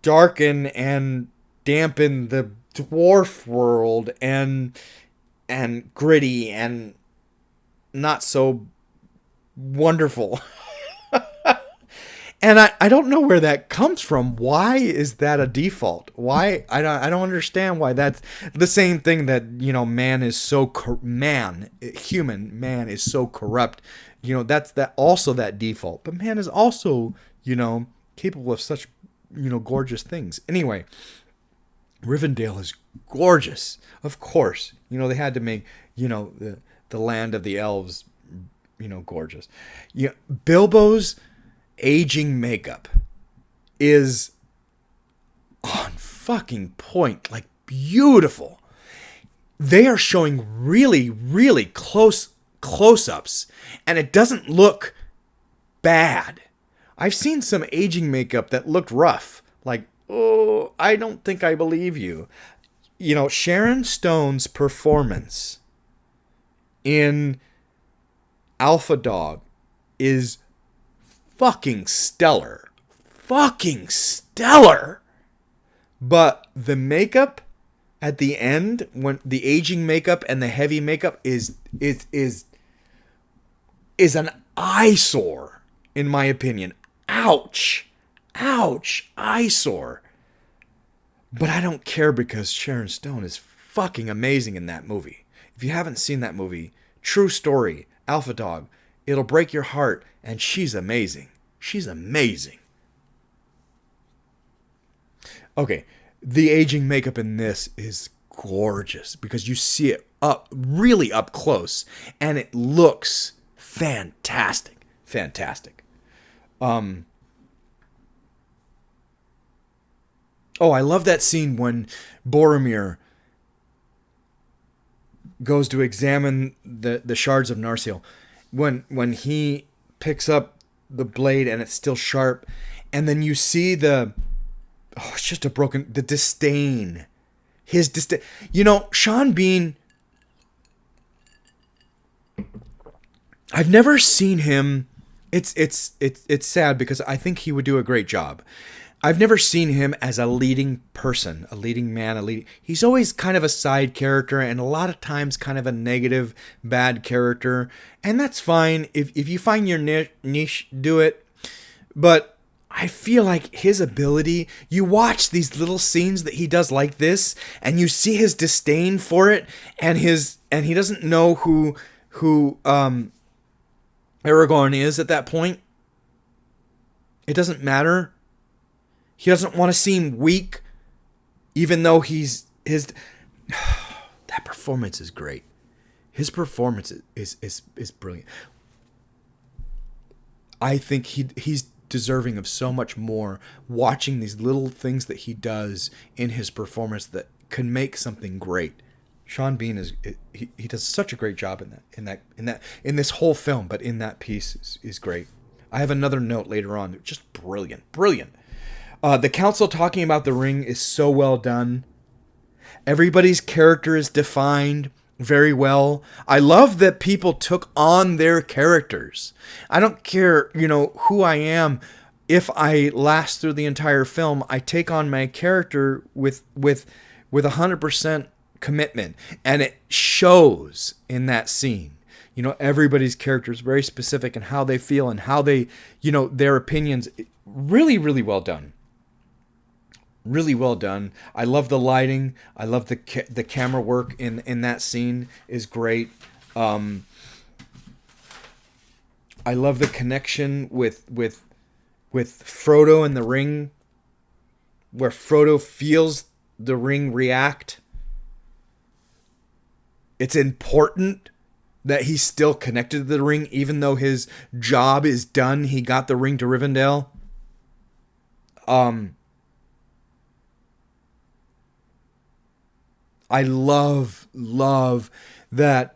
darken and dampen the dwarf world and gritty and not so wonderful. And I don't know where that comes from. Why is that a default? Why? I don't understand why that's the same thing that, you know, man is so man is so corrupt. You know, that's also that default. But man is also, you know, capable of such, you know, gorgeous things. Anyway, Rivendell is gorgeous. Of course. You know, they had to make, you know, the land of the elves, you know, gorgeous. Yeah, Bilbo's aging makeup is on fucking point, like beautiful. They are showing really, really close-ups, and it doesn't look bad. I've seen some aging makeup that looked rough, like, oh, I don't think I believe you. You know, Sharon Stone's performance in Alpha Dog is fucking stellar. But the makeup at the end, when the aging makeup and the heavy makeup is an eyesore, in my opinion. Ouch, eyesore. But I don't care because Sharon Stone is fucking amazing in that movie. If you haven't seen that movie, true story, Alpha Dog, it'll break your heart, and she's amazing. She's amazing. Okay, the aging makeup in this is gorgeous because you see it really up close, and it looks fantastic. Fantastic. Oh, I love that scene when Boromir goes to examine the shards of Narsil. When he picks up the blade and it's still sharp, and then you see it's just the disdain. His disdain. Sean Bean, I've never seen him. It's sad because I think he would do a great job. I've never seen him as a leading person, a leading man, he's always kind of a side character, and a lot of times kind of a negative, bad character. And that's fine. If you find your niche, do it. But I feel like his ability, you watch these little scenes that he does like this, and you see his disdain for it, and he doesn't know who Aragorn is at that point. It doesn't matter. He doesn't want to seem weak, even though that performance is great. His performance is brilliant. I think he's deserving of so much more. Watching these little things that he does in his performance that can make something great. Sean Bean he does such a great job in this whole film, but in that piece is great. I have another note later on. Just brilliant. The council talking about the ring is so well done. Everybody's character is defined very well. I love that people took on their characters. I don't care, who I am. If I last through the entire film, I take on my character with 100% commitment, and it shows in that scene. Everybody's character is very specific in how they feel and how they, their opinions. Really, really well done. Really well done. I love the lighting. I love the camera work in that scene is great. I love the connection with Frodo and the ring, where Frodo feels the ring react. It's important that he's still connected to the ring, even though his job is done. He got the ring to Rivendell. I love that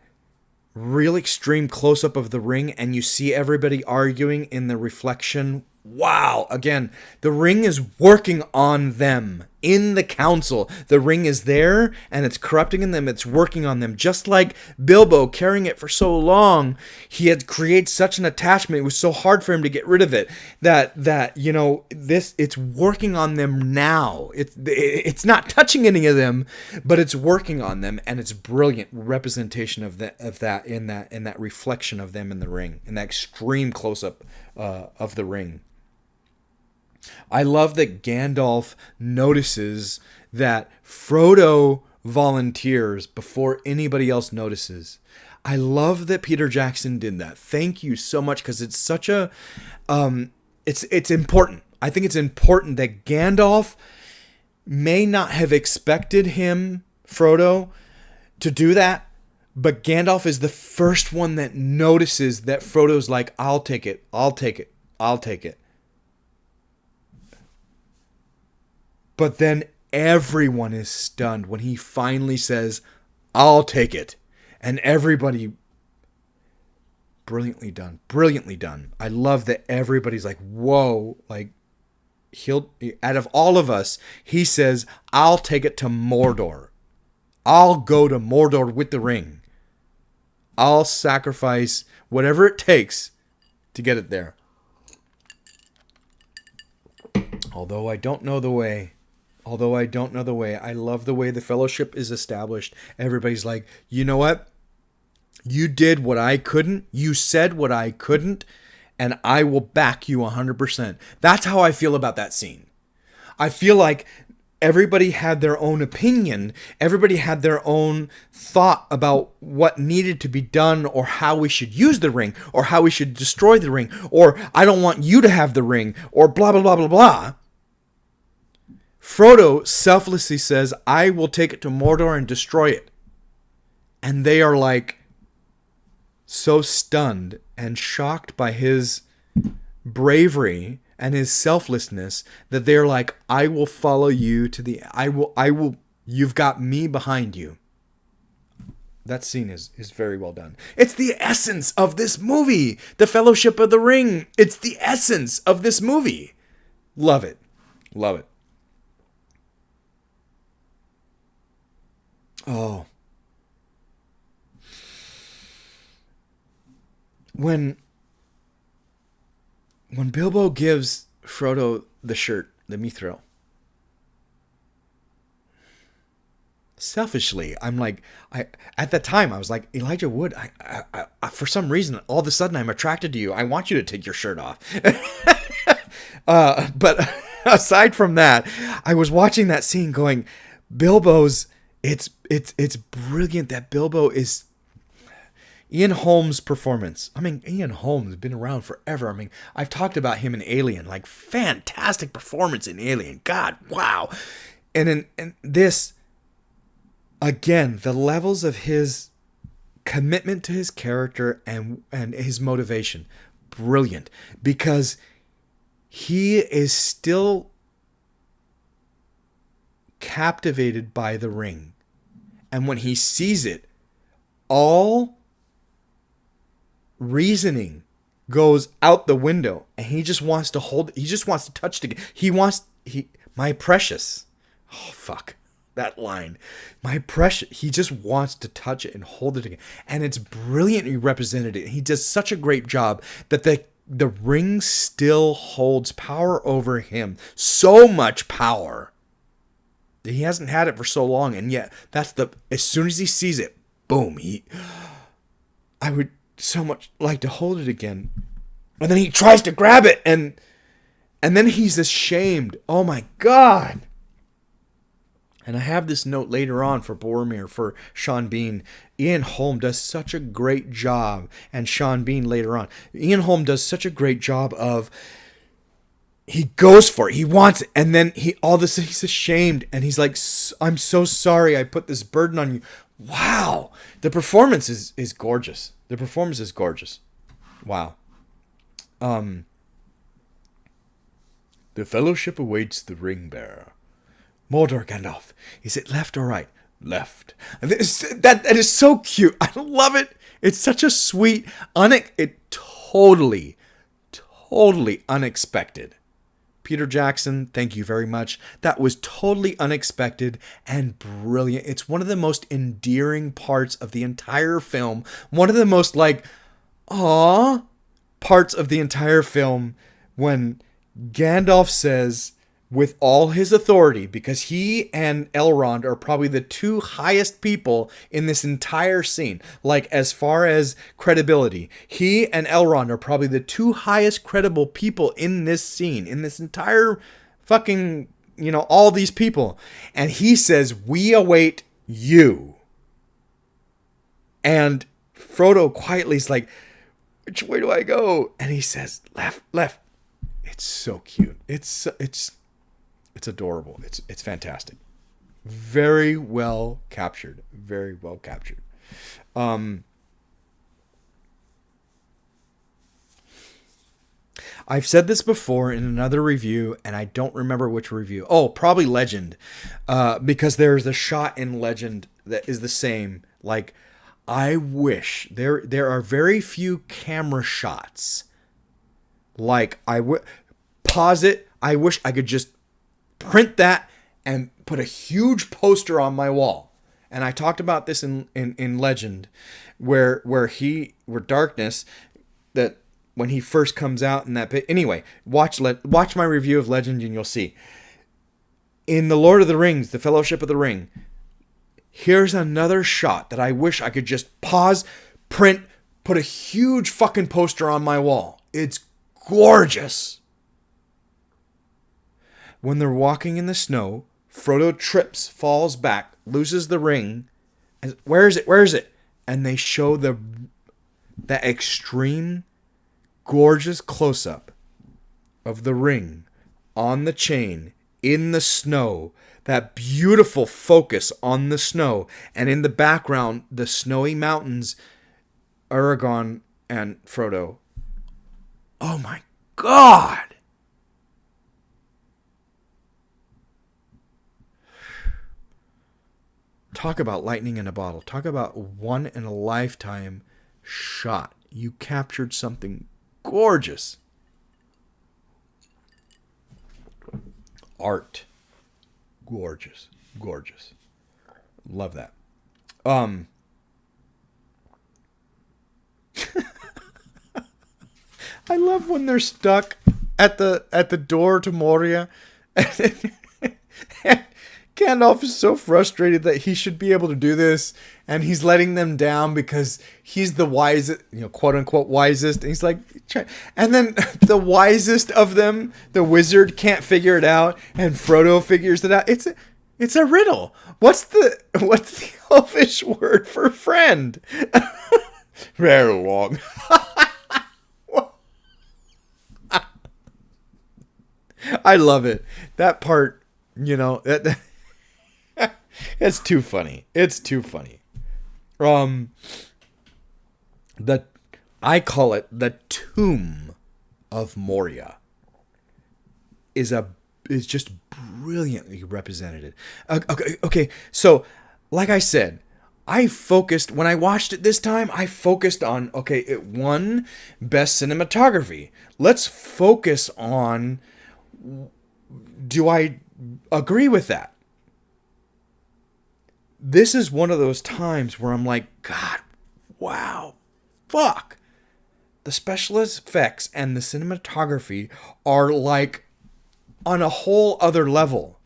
real extreme close-up of the ring, and you see everybody arguing in the reflection. Wow. Again, the ring is working on them in the council. The ring is there, and it's corrupting in them. It's working on them. Just like Bilbo carrying it for so long, he had created such an attachment. It was so hard for him to get rid of it that it's working on them now. It's not touching any of them, but it's working on them, and it's brilliant representation of that in that reflection of them in the ring, in that extreme close-up of the ring. I love that Gandalf notices that Frodo volunteers before anybody else notices. I love that Peter Jackson did that. Thank you so much, because it's such a it's important. I think it's important that Gandalf may not have expected Frodo, to do that, but Gandalf is the first one that notices that Frodo's like, I'll take it. But then everyone is stunned when he finally says, I'll take it. And everybody, brilliantly done. I love that everybody's like, whoa, like, out of all of us, he says, I'll take it to Mordor. I'll go to Mordor with the ring. I'll sacrifice whatever it takes to get it there. Although I don't know the way, I love the way the fellowship is established. Everybody's like, you know what? You did what I couldn't. You said what I couldn't. And I will back you 100%. That's how I feel about that scene. I feel like everybody had their own opinion. Everybody had their own thought about what needed to be done, or how we should use the ring, or how we should destroy the ring, or I don't want you to have the ring, or blah, blah, blah, blah, blah. Frodo selflessly says, I will take it to Mordor and destroy it. And they are like so stunned and shocked by his bravery and his selflessness that they're like, I will follow you to the, I will, you've got me behind you. That scene is very well done. It's the essence of this movie. The Fellowship of the Ring. It's the essence of this movie. Love it. Love it. Oh. When Bilbo gives Frodo the shirt, the mithril, selfishly, I'm like, at that time I was like, Elijah Wood, I for some reason all of a sudden I'm attracted to you. I want you to take your shirt off. But aside from that, I was watching that scene going, Bilbo's, it's brilliant that Bilbo is Ian Holmes' performance. I mean, Ian Holmes has been around forever. I mean, I've talked about him in Alien, like fantastic performance in Alien. God, wow. And in this, again, the levels of his commitment to his character and his motivation, brilliant, because he is still captivated by the ring. And when he sees it, all reasoning goes out the window, and he just wants to hold it. He just wants to touch it again. My precious. Oh, fuck. That line. My precious. He just wants to touch it and hold it again. And it's brilliantly represented. He does such a great job that the ring still holds power over him. So much power. He hasn't had it for so long, and yet as soon as he sees it, boom, I would so much like to hold it again. And then he tries to grab it, and then he's ashamed. Oh my God. And I have this note later on for Boromir, for Sean Bean. Ian Holm does such a great job, and Sean Bean later on. Ian Holm does such a great job of, he goes for it, he wants it, and then he's ashamed, and he's like, I'm so sorry I put this burden on you. Wow. The performance is gorgeous. The performance is gorgeous. Wow. The Fellowship awaits the ring bearer. Mordor, Gandalf. Is it left or right? Left. That is so cute. I love it. It's such a sweet, totally unexpected. Peter Jackson, thank you very much. That was totally unexpected and brilliant. It's one of the most endearing parts of the entire film. One of the most parts of the entire film, when Gandalf says, with all his authority, because he and Elrond are probably the two highest people in this entire scene. Like, as far as credibility, he and Elrond are probably the two highest credible people in this scene, in this entire fucking, all these people. And he says, we await you. And Frodo quietly is like, which way do I go? And he says, left, left. It's so cute. It's adorable. It's fantastic. Very well captured. Very well captured. I've said this before in another review, and I don't remember which review. Oh, probably Legend. Because there's a shot in Legend that is the same. Like, I wish there are very few camera shots. Like, pause it. I wish I could just print that and put a huge poster on my wall. And I talked about this in Legend, where Darkness, that when he first comes out in that bit. Anyway, watch my review of Legend and you'll see. In The Lord of the Rings, The Fellowship of the Ring, here's another shot that I wish I could just pause, print, put a huge fucking poster on my wall. It's gorgeous. When they're walking in the snow, Frodo trips, falls back, loses the ring. And where is it? Where is it? And they show that extreme, gorgeous close-up of the ring on the chain in the snow, that beautiful focus on the snow, and in the background, the snowy mountains, Aragorn and Frodo. Oh my God! Talk about lightning in a bottle. Talk about one in a lifetime shot. You captured something gorgeous. Art. Gorgeous. Gorgeous. Love that. I love when they're stuck at the door to Moria. And Gandalf is so frustrated that he should be able to do this, and he's letting them down because he's the wisest, quote unquote wisest. And he's like, and then the wisest of them, the wizard, can't figure it out, and Frodo figures it out. It's a riddle. What's the elvish word for friend? Very long. I love it. That part, it's too funny. It's too funny. I call it the Tomb of Moria. Is just brilliantly represented. Okay. So, like I said, when I watched it this time, I focused on, it won Best Cinematography. Let's focus on, do I agree with that? This is one of those times where I'm like, God, wow, fuck. The special effects and the cinematography are like on a whole other level.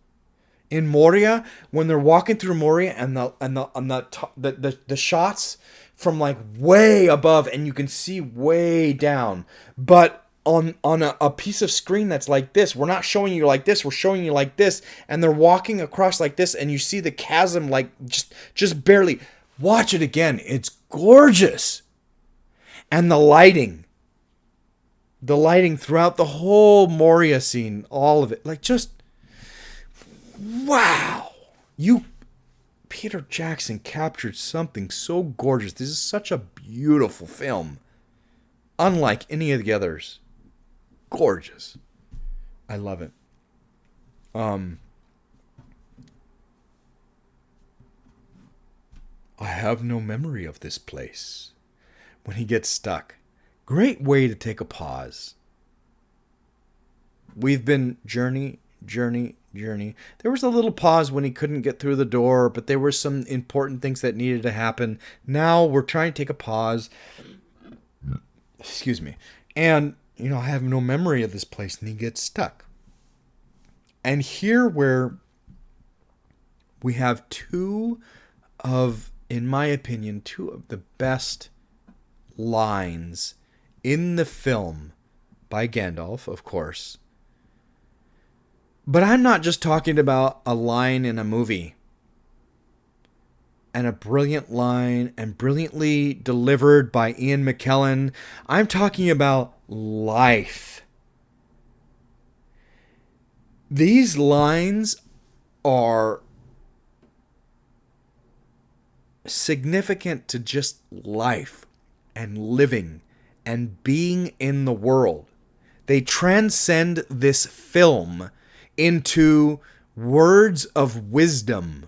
In Moria, when they're walking through Moria and the shots from like way above and you can see way down, but on a piece of screen that's like this, we're not showing you like this, we're showing you like this, and they're walking across like this, and you see the chasm like just barely. Watch it again. It's gorgeous. And the lighting throughout the whole Moria scene, all of it, like just wow. Peter Jackson captured something so gorgeous. This is such a beautiful film, unlike any of the others. Gorgeous. I love it. I have no memory of this place. When he gets stuck. Great way to take a pause. We've been journey. There was a little pause when he couldn't get through the door, but there were some important things that needed to happen. Now we're trying to take a pause. Excuse me. And I have no memory of this place, and he gets stuck. And here where we have in my opinion, two of the best lines in the film by Gandalf, of course. But I'm not just talking about a line in a movie. And a brilliant line and brilliantly delivered by Ian McKellen. I'm talking about life. These lines are significant to just life and living and being in the world. They transcend this film into words of wisdom.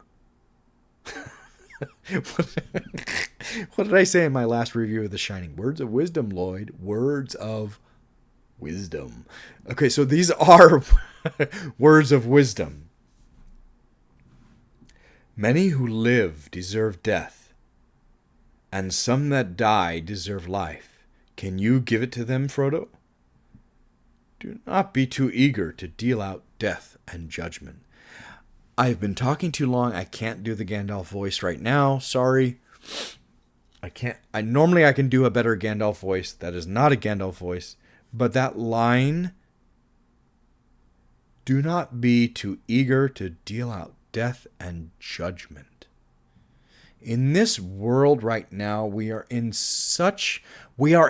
What did I say in my last review of The Shining? Words of wisdom, Lloyd. Words of wisdom. Okay, so these are words of wisdom. Many who live deserve death, and some that die deserve life. Can you give it to them, Frodo? Do not be too eager to deal out death and judgment. I've been talking too long. I can't do the Gandalf voice right now. Sorry. I can't. Normally I can do a better Gandalf voice. That is not a Gandalf voice. But that line, do not be too eager to deal out death and judgment. In this world right now, we are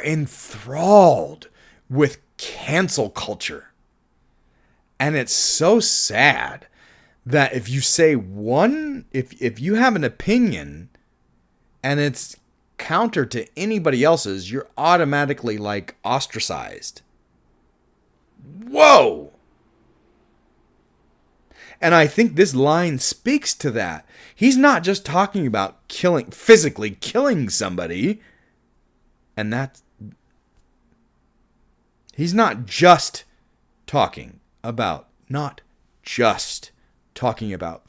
enthralled with cancel culture. And it's so sad that if you say if you have an opinion and it's counter to anybody else's, you're automatically like ostracized. Whoa! And I think this line speaks to that. He's not just talking about physically killing somebody. And he's not just talking about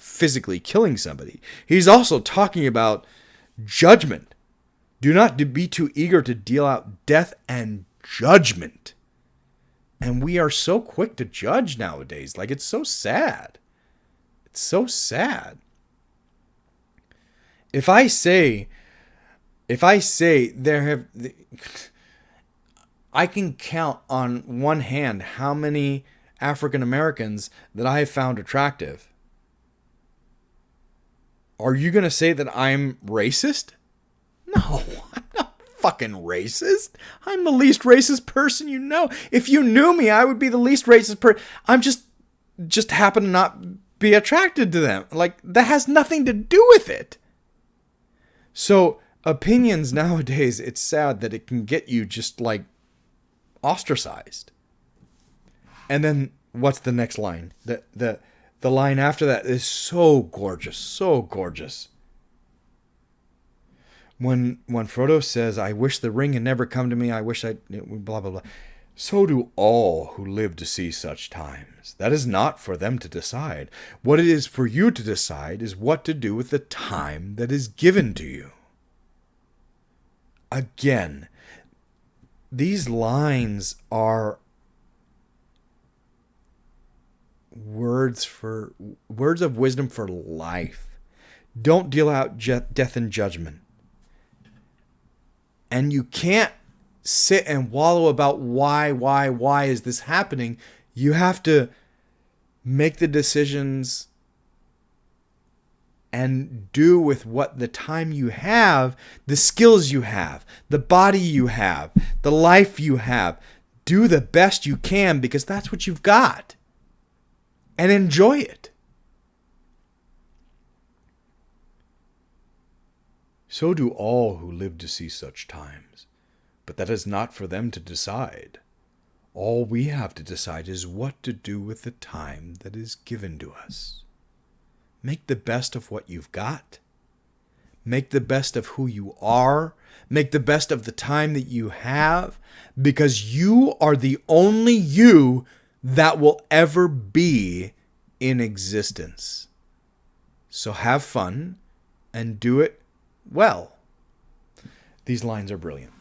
physically killing somebody. He's also talking about judgment. Do not be too eager to deal out death and judgment. And we are so quick to judge nowadays. Like, it's so sad. It's so sad. If I say I can count on one hand how many African Americans that I have found attractive. Are you going to say that I'm racist? No, I'm not fucking racist. I'm the least racist person you know. If you knew me, I would be the least racist person. I'm just happen to not be attracted to them. Like, that has nothing to do with it. So, opinions nowadays, it's sad that it can get you just like ostracized. And then what's the next line? The line after that is so gorgeous, so gorgeous. When Frodo says, "I wish the ring had never come to me. I wish I blah blah blah." So do all who live to see such times. That is not for them to decide. What it is for you to decide is what to do with the time that is given to you. Again, these lines are words of wisdom for life. Don't deal out death and judgment. And you can't sit and wallow about why is this happening. You have to make the decisions and do with what the time you have, the skills you have, the body you have, the life you have. Do the best you can because that's what you've got. And enjoy it. So do all who live to see such times. But that is not for them to decide. All we have to decide is what to do with the time that is given to us. Make the best of what you've got. Make the best of who you are. Make the best of the time that you have, because you are the only you that will ever be in existence. So have fun and do it well. These lines are brilliant.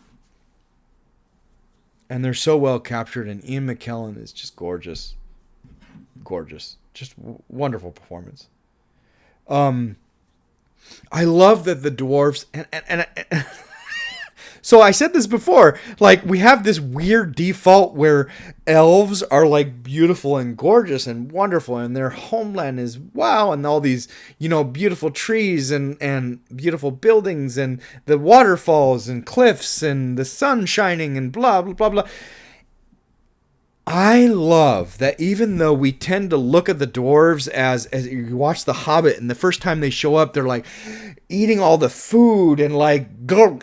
And they're so well captured, and Ian McKellen is just gorgeous. Gorgeous. Just wonderful performance. I love that the dwarves and so I said this before, like, we have this weird default where elves are like beautiful and gorgeous and wonderful, and their homeland is wow, and all these, beautiful trees and beautiful buildings and the waterfalls and cliffs and the sun shining and blah blah blah blah. I love that even though we tend to look at the dwarves as you watch The Hobbit, and the first time they show up, they're like eating all the food and like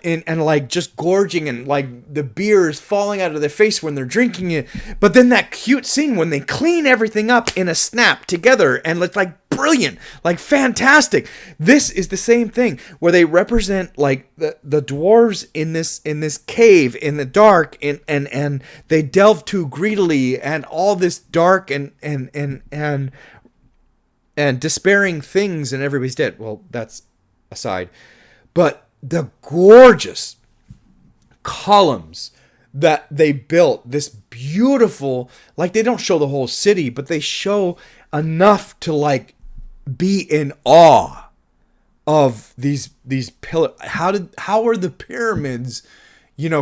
and like just gorging, and like the beer is falling out of their face when they're drinking it. But then that cute scene when they clean everything up in a snap together, and it's like brilliant, like fantastic. This is the same thing where they represent like the dwarves in this cave in the dark, and they delve too greedily, and all this dark and despairing things, and everybody's dead. Well, that's aside, but the gorgeous columns that they built, this beautiful, like, they don't show the whole city, but they show enough to like be in awe of these pillars. How are the pyramids,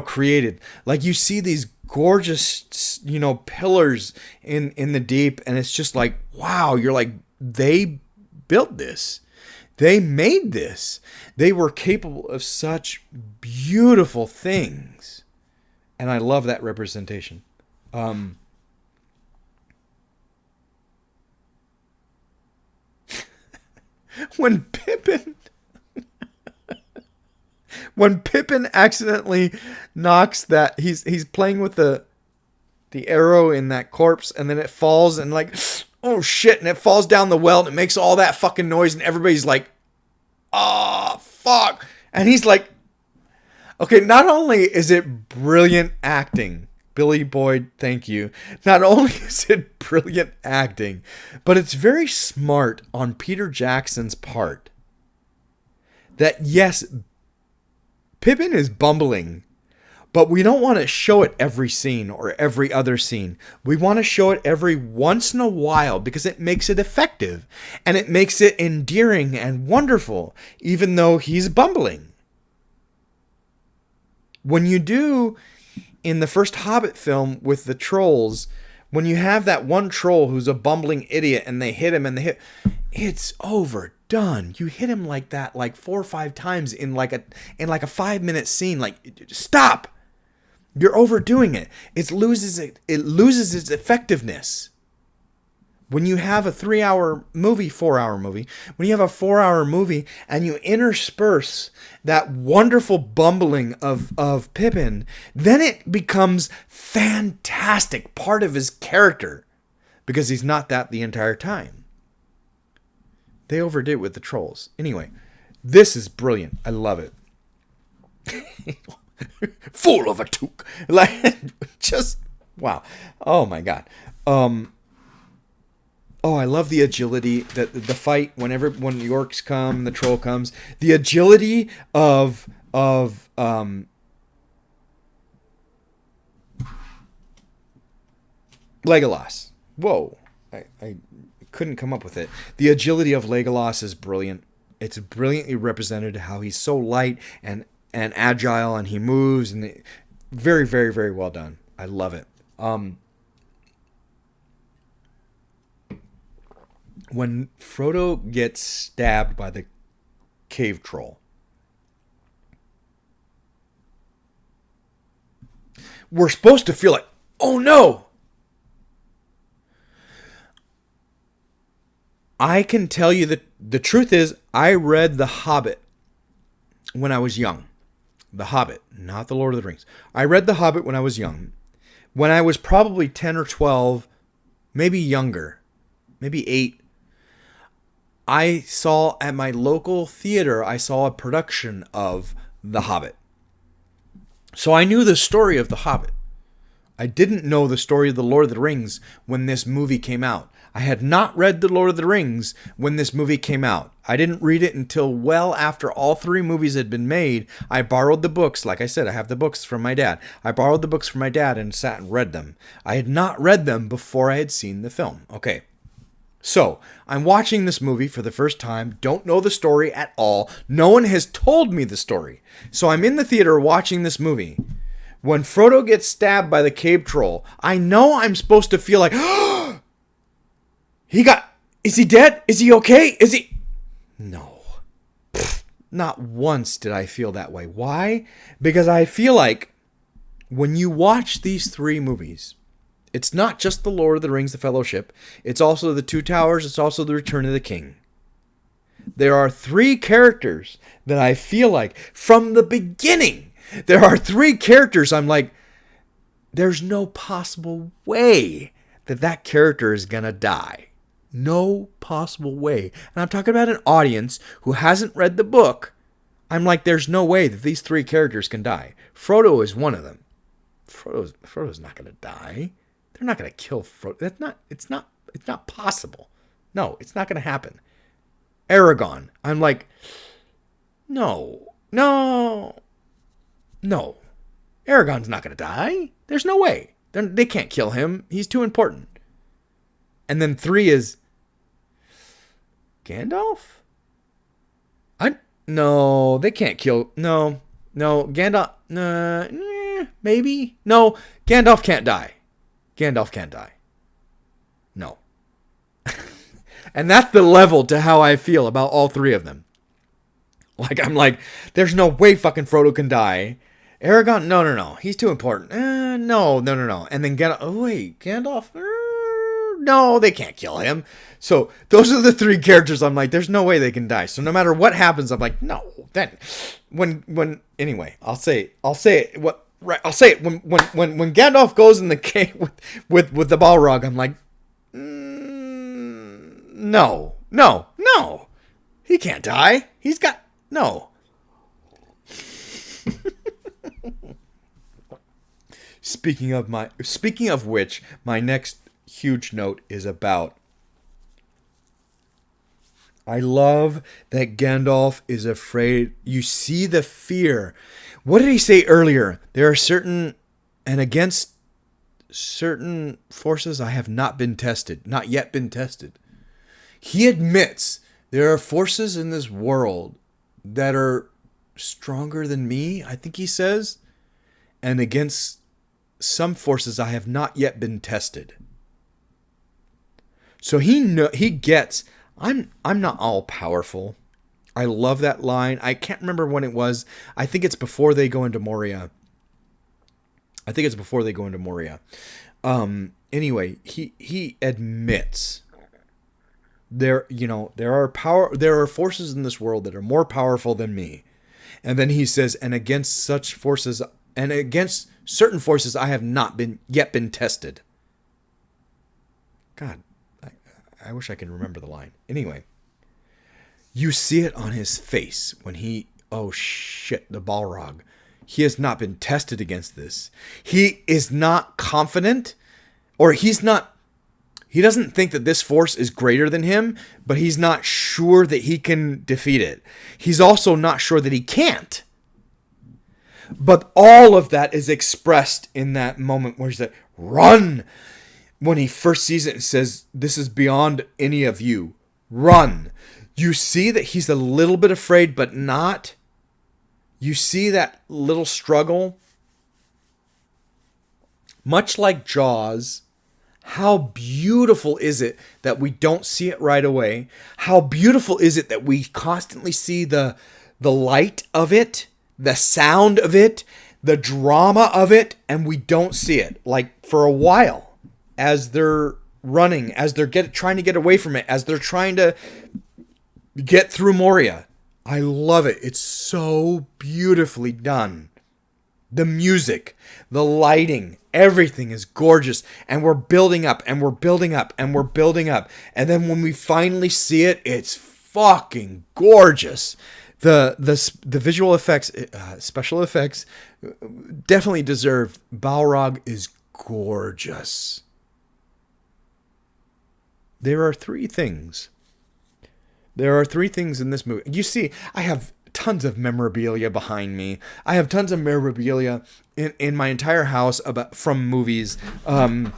created? Like, you see these gorgeous, pillars in the deep, and it's just like, wow, you're like, they built this. They made this. They were capable of such beautiful things. And I love that representation. when Pippin accidentally knocks that, he's playing with the arrow in that corpse, and then it falls, and like, oh shit, and it falls down the well, and it makes all that fucking noise, and everybody's like, oh fuck. And he's like, okay, not only is it brilliant acting, Billy Boyd, thank you. Not only is it brilliant acting, but it's very smart on Peter Jackson's part. That yes, Pippin is bumbling, but we don't want to show it every scene or every other scene. We want to show it every once in a while because it makes it effective and it makes it endearing and wonderful, even though he's bumbling. When you do in the first Hobbit film with the trolls, when you have that one troll who's a bumbling idiot and they hit him and it's overdone. You hit him like that like 4 or 5 times in like a 5-minute scene. Like, stop! You're overdoing it. It loses its effectiveness. When you have a 3-hour movie, 4-hour movie, when you have a 4-hour movie and you intersperse that wonderful bumbling of Pippin, then it becomes fantastic, part of his character, because he's not that the entire time. They overdid it with the trolls. Anyway, this is brilliant. I love it. Fool of a toque. Like, just, wow. Oh my God. Oh, I love the agility, the fight when the orcs come, the troll comes, the agility of Legolas. Whoa, I couldn't come up with it. The agility of Legolas is brilliant. It's brilliantly represented how he's so light and agile, and he moves, and very, very, very well done. I love it. When Frodo gets stabbed by the cave troll, we're supposed to feel like, oh no! I can tell you that the truth is, I read The Hobbit when I was young. The Hobbit, not The Lord of the Rings. I read The Hobbit when I was young. When I was probably 10 or 12, maybe younger, maybe 8, I saw at my local theater, I saw a production of The Hobbit. So I knew the story of The Hobbit. I didn't know the story of The Lord of the Rings when this movie came out. I had not read The Lord of the Rings when this movie came out. I didn't read it until well after all 3 movies had been made. I borrowed the books. Like I said, I have the books from my dad. I borrowed the books from my dad and sat and read them. I had not read them before I had seen the film. Okay. So, I'm watching this movie for the first time, don't know the story at all. No one has told me the story. So I'm in the theater watching this movie. When Frodo gets stabbed by the cave troll, I know I'm supposed to feel like, is he dead? Is he okay? Is he? No. Not once did I feel that way. Why? Because I feel like when you watch these 3 movies, it's not just The Lord of the Rings, The Fellowship. It's also The Two Towers. It's also The Return of the King. There are 3 characters that I feel like, from the beginning, there are 3 characters I'm like, there's no possible way that character is going to die. No possible way. And I'm talking about an audience who hasn't read the book. I'm like, there's no way that these 3 characters can die. Frodo is one of them. Frodo's not going to die. They're not going to kill Frodo. It's not possible. No, it's not going to happen. Aragorn. I'm like, no. Aragorn's not going to die. There's no way. They can't kill him. He's too important. And then 3 is Gandalf? No, they can't kill. No, Gandalf. Maybe. No, Gandalf can't die. Gandalf can't die. No. And that's the level to how I feel about all 3 of them. Like, I'm like, there's no way fucking Frodo can die. Aragorn, no. He's too important. No. And then Gandalf, Gandalf, no, they can't kill him. So those are the three characters I'm like, there's no way they can die. So no matter what happens, I'm like, no. Then when anyway, I'll say it. What right? I'll say it when Gandalf goes in the cave with the Balrog, I'm like, no. He can't die. He's got no. Speaking of which, my next huge note is about. I love that Gandalf is afraid. You see the fear. What did he say earlier? There are certain, and against certain forces I have not yet been tested. He admits there are forces in this world that are stronger than me, I think he says, and against some forces I have not yet been tested. So he gets, I'm not all powerful. I love that line. I can't remember when it was. I think it's before they go into Moria. Anyway, he admits there are forces in this world that are more powerful than me. And then he says, and against such forces, and against certain forces I have not yet been tested. God, I wish I could remember the line. Anyway, you see it on his face when the Balrog. He has not been tested against this. He is not confident, or he doesn't think that this force is greater than him, but he's not sure that he can defeat it. He's also not sure that he can't. But all of that is expressed in that moment where he's like, run! When he first sees it and says, this is beyond any of you. Run! You see that he's a little bit afraid, but not. You see that little struggle. Much like Jaws, how beautiful is it that we don't see it right away? How beautiful is it that we constantly see the light of it, the sound of it, the drama of it, and we don't see it. Like for a while, as they're running, as they're trying to get away from it, as they're trying to get through Moria. I love it. It's so beautifully done. The music, the lighting, everything is gorgeous. And we're building up and we're building up and we're building up. And then when we finally see it, it's fucking gorgeous. The visual effects, special effects, definitely deserved. Balrog is gorgeous. There are three things in this movie. You see, I have tons of memorabilia behind me. I have tons of memorabilia in my entire house from movies. I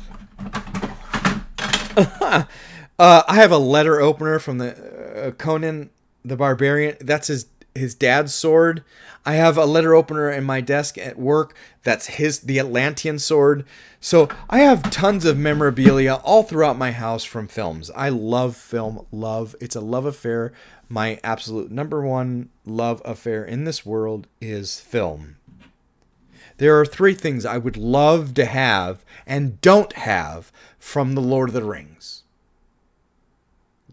have a letter opener from the Conan the Barbarian. That's his dad's sword. I have a letter opener in my desk at work. That's the Atlantean sword. So I have tons of memorabilia all throughout my house from films. I love film. It's a love affair. My absolute number one love affair in this world is film. There are three things I would love to have and don't have from The Lord of the Rings.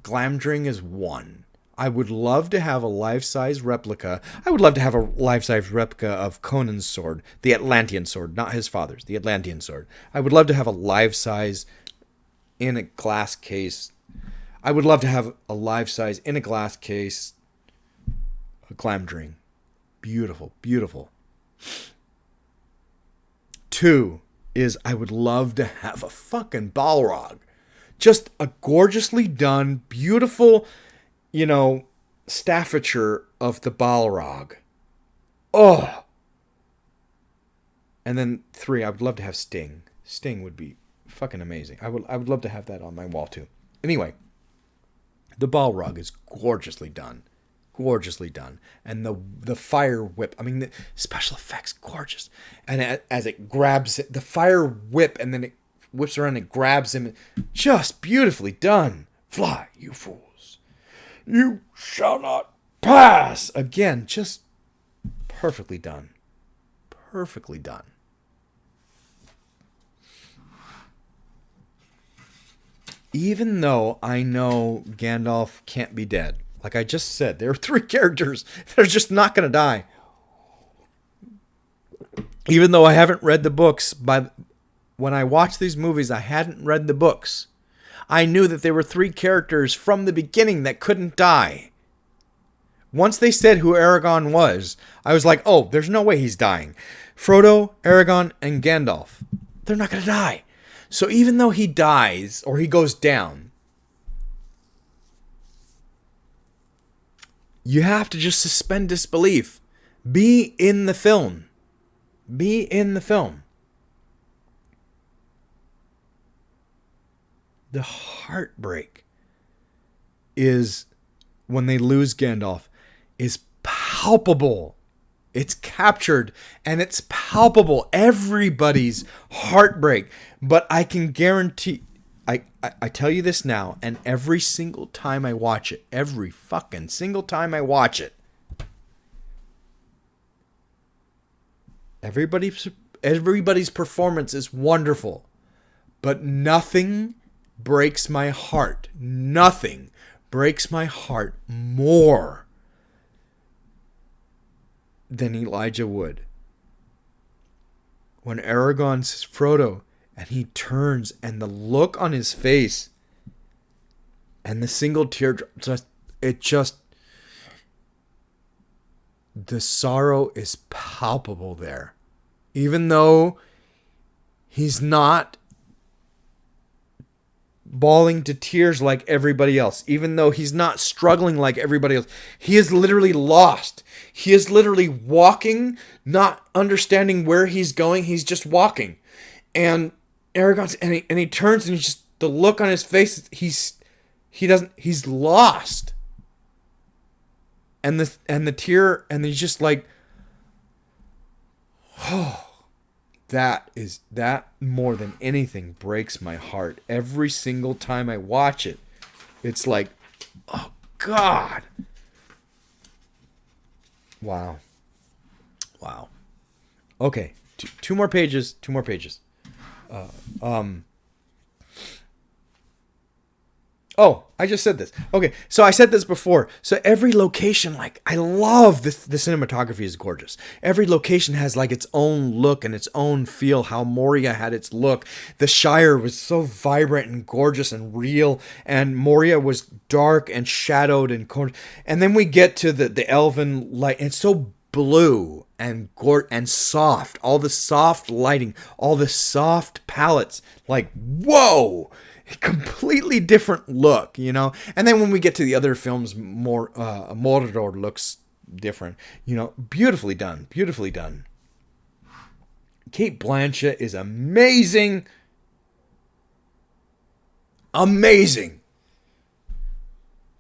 Glamdring is one. I would love to have a life-size replica. I would love to have a life-size replica of Conan's sword, the Atlantean sword, not his father's, the Atlantean sword. I would love to have a life-size in a glass case. I would love to have a life-size in a glass case, a Glamdring. Beautiful, beautiful. Two is I would love to have a fucking Balrog. Just a gorgeously done, beautiful, staffature of the Balrog. Oh! And then three, I would love to have Sting. Sting would be fucking amazing. I would love to have that on my wall too. Anyway, the Balrog is gorgeously done. Gorgeously done. And the fire whip, the special effects, gorgeous. And as it grabs it, the fire whip, and then it whips around and grabs him. Just beautifully done. Fly, you fools. You shall not pass. Again, just perfectly done. Perfectly done. even though I know Gandalf can't be dead, like I just said, there are three characters that are just not going to die. Even though I haven't read the books, when I watched these movies, I hadn't read the books. I knew that there were three characters from the beginning that couldn't die. Once they said who Aragorn was, I was like, oh, there's no way he's dying. Frodo, Aragorn, and Gandalf. They're not going to die. So even though he dies or he goes down, you have to just suspend disbelief. Be in the film. Be in the film. The heartbreak is when they lose Gandalf is palpable. It's captured and it's palpable. Everybody's heartbreak. But I can guarantee, I tell you this now, and every single time I watch it, every fucking single time I watch it, everybody's performance is wonderful. But nothing breaks my heart. Nothing breaks my heart more than Elijah Wood. When Aragorn says Frodo, and he turns, and the look on his face, and the single teardrop, the sorrow is palpable there. Even though he's not bawling to tears like everybody else, even though he's not struggling like everybody else, he is literally lost. He is literally walking, not understanding where he's going. He's just walking. And Aragorn, and he turns, and the look on his face, he's lost. And the tear, and he's just like, oh, that more than anything breaks my heart. Every single time I watch it, it's like, oh God. Wow. Okay, two more pages. Oh, I just said this. Okay, so I said this before. So every location, like, I love this. The cinematography is gorgeous. Every location has like its own look and its own feel. How Moria had its look. The Shire was so vibrant and gorgeous and real, and Moria was dark and shadowed and and then we get to the elven light. And it's so blue and soft. All the soft lighting, all the soft palettes. Like, whoa! Completely different look, you know. And then when we get to the other films, Mordor looks different, you know. Beautifully done. Cate Blanchett is amazing.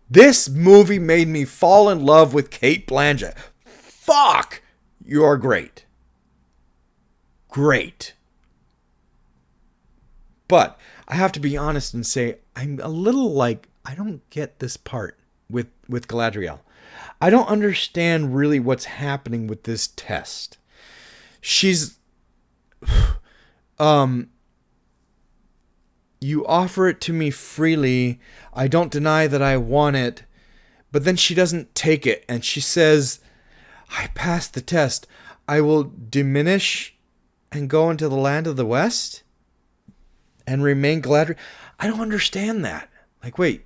This movie made me fall in love with Cate Blanchett. Fuck, you are great. But I have to be honest and say, I'm a little like, I don't get this part with Galadriel. I don't understand really what's happening with this test. She's, you offer it to me freely. I don't deny that I want it. But then she doesn't take it. And she says, I passed the test. I will diminish and go into the land of the West and remain Galadriel. I don't understand that. Like, wait,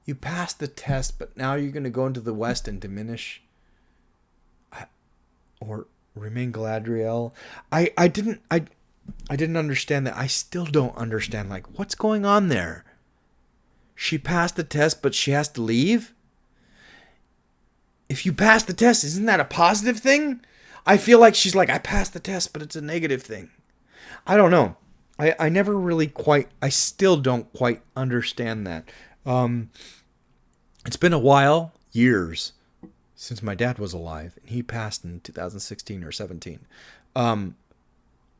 you passed the test, but now you're going to go into the West and diminish or remain Galadriel. I didn't understand that. I still don't understand. Like, what's going on there? She passed the test, but she has to leave? If you pass the test, isn't that a positive thing? I feel like she's like, I passed the test, but it's a negative thing. I don't know. I never really I still don't quite understand that. It's been a while, years, since my dad was alive. And he passed in 2016 or 17.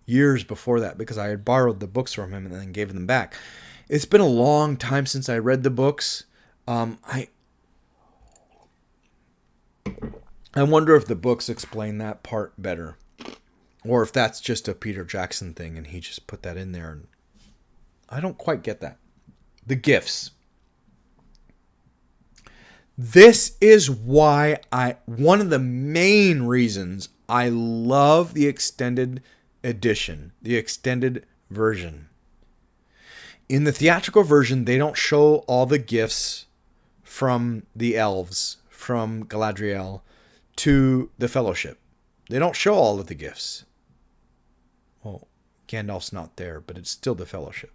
Years before that, because I had borrowed the books from him and then gave them back. It's been a long time since I read the books. I wonder if the books explain that part better. Or if that's just a Peter Jackson thing and he just put that in there. And I don't quite get that. The gifts. This is why one of the main reasons I love the extended edition, the extended version. In the theatrical version, they don't show all the gifts from the elves, from Galadriel to the Fellowship. They don't show all of the gifts. Well, Gandalf's not there, but it's still the Fellowship.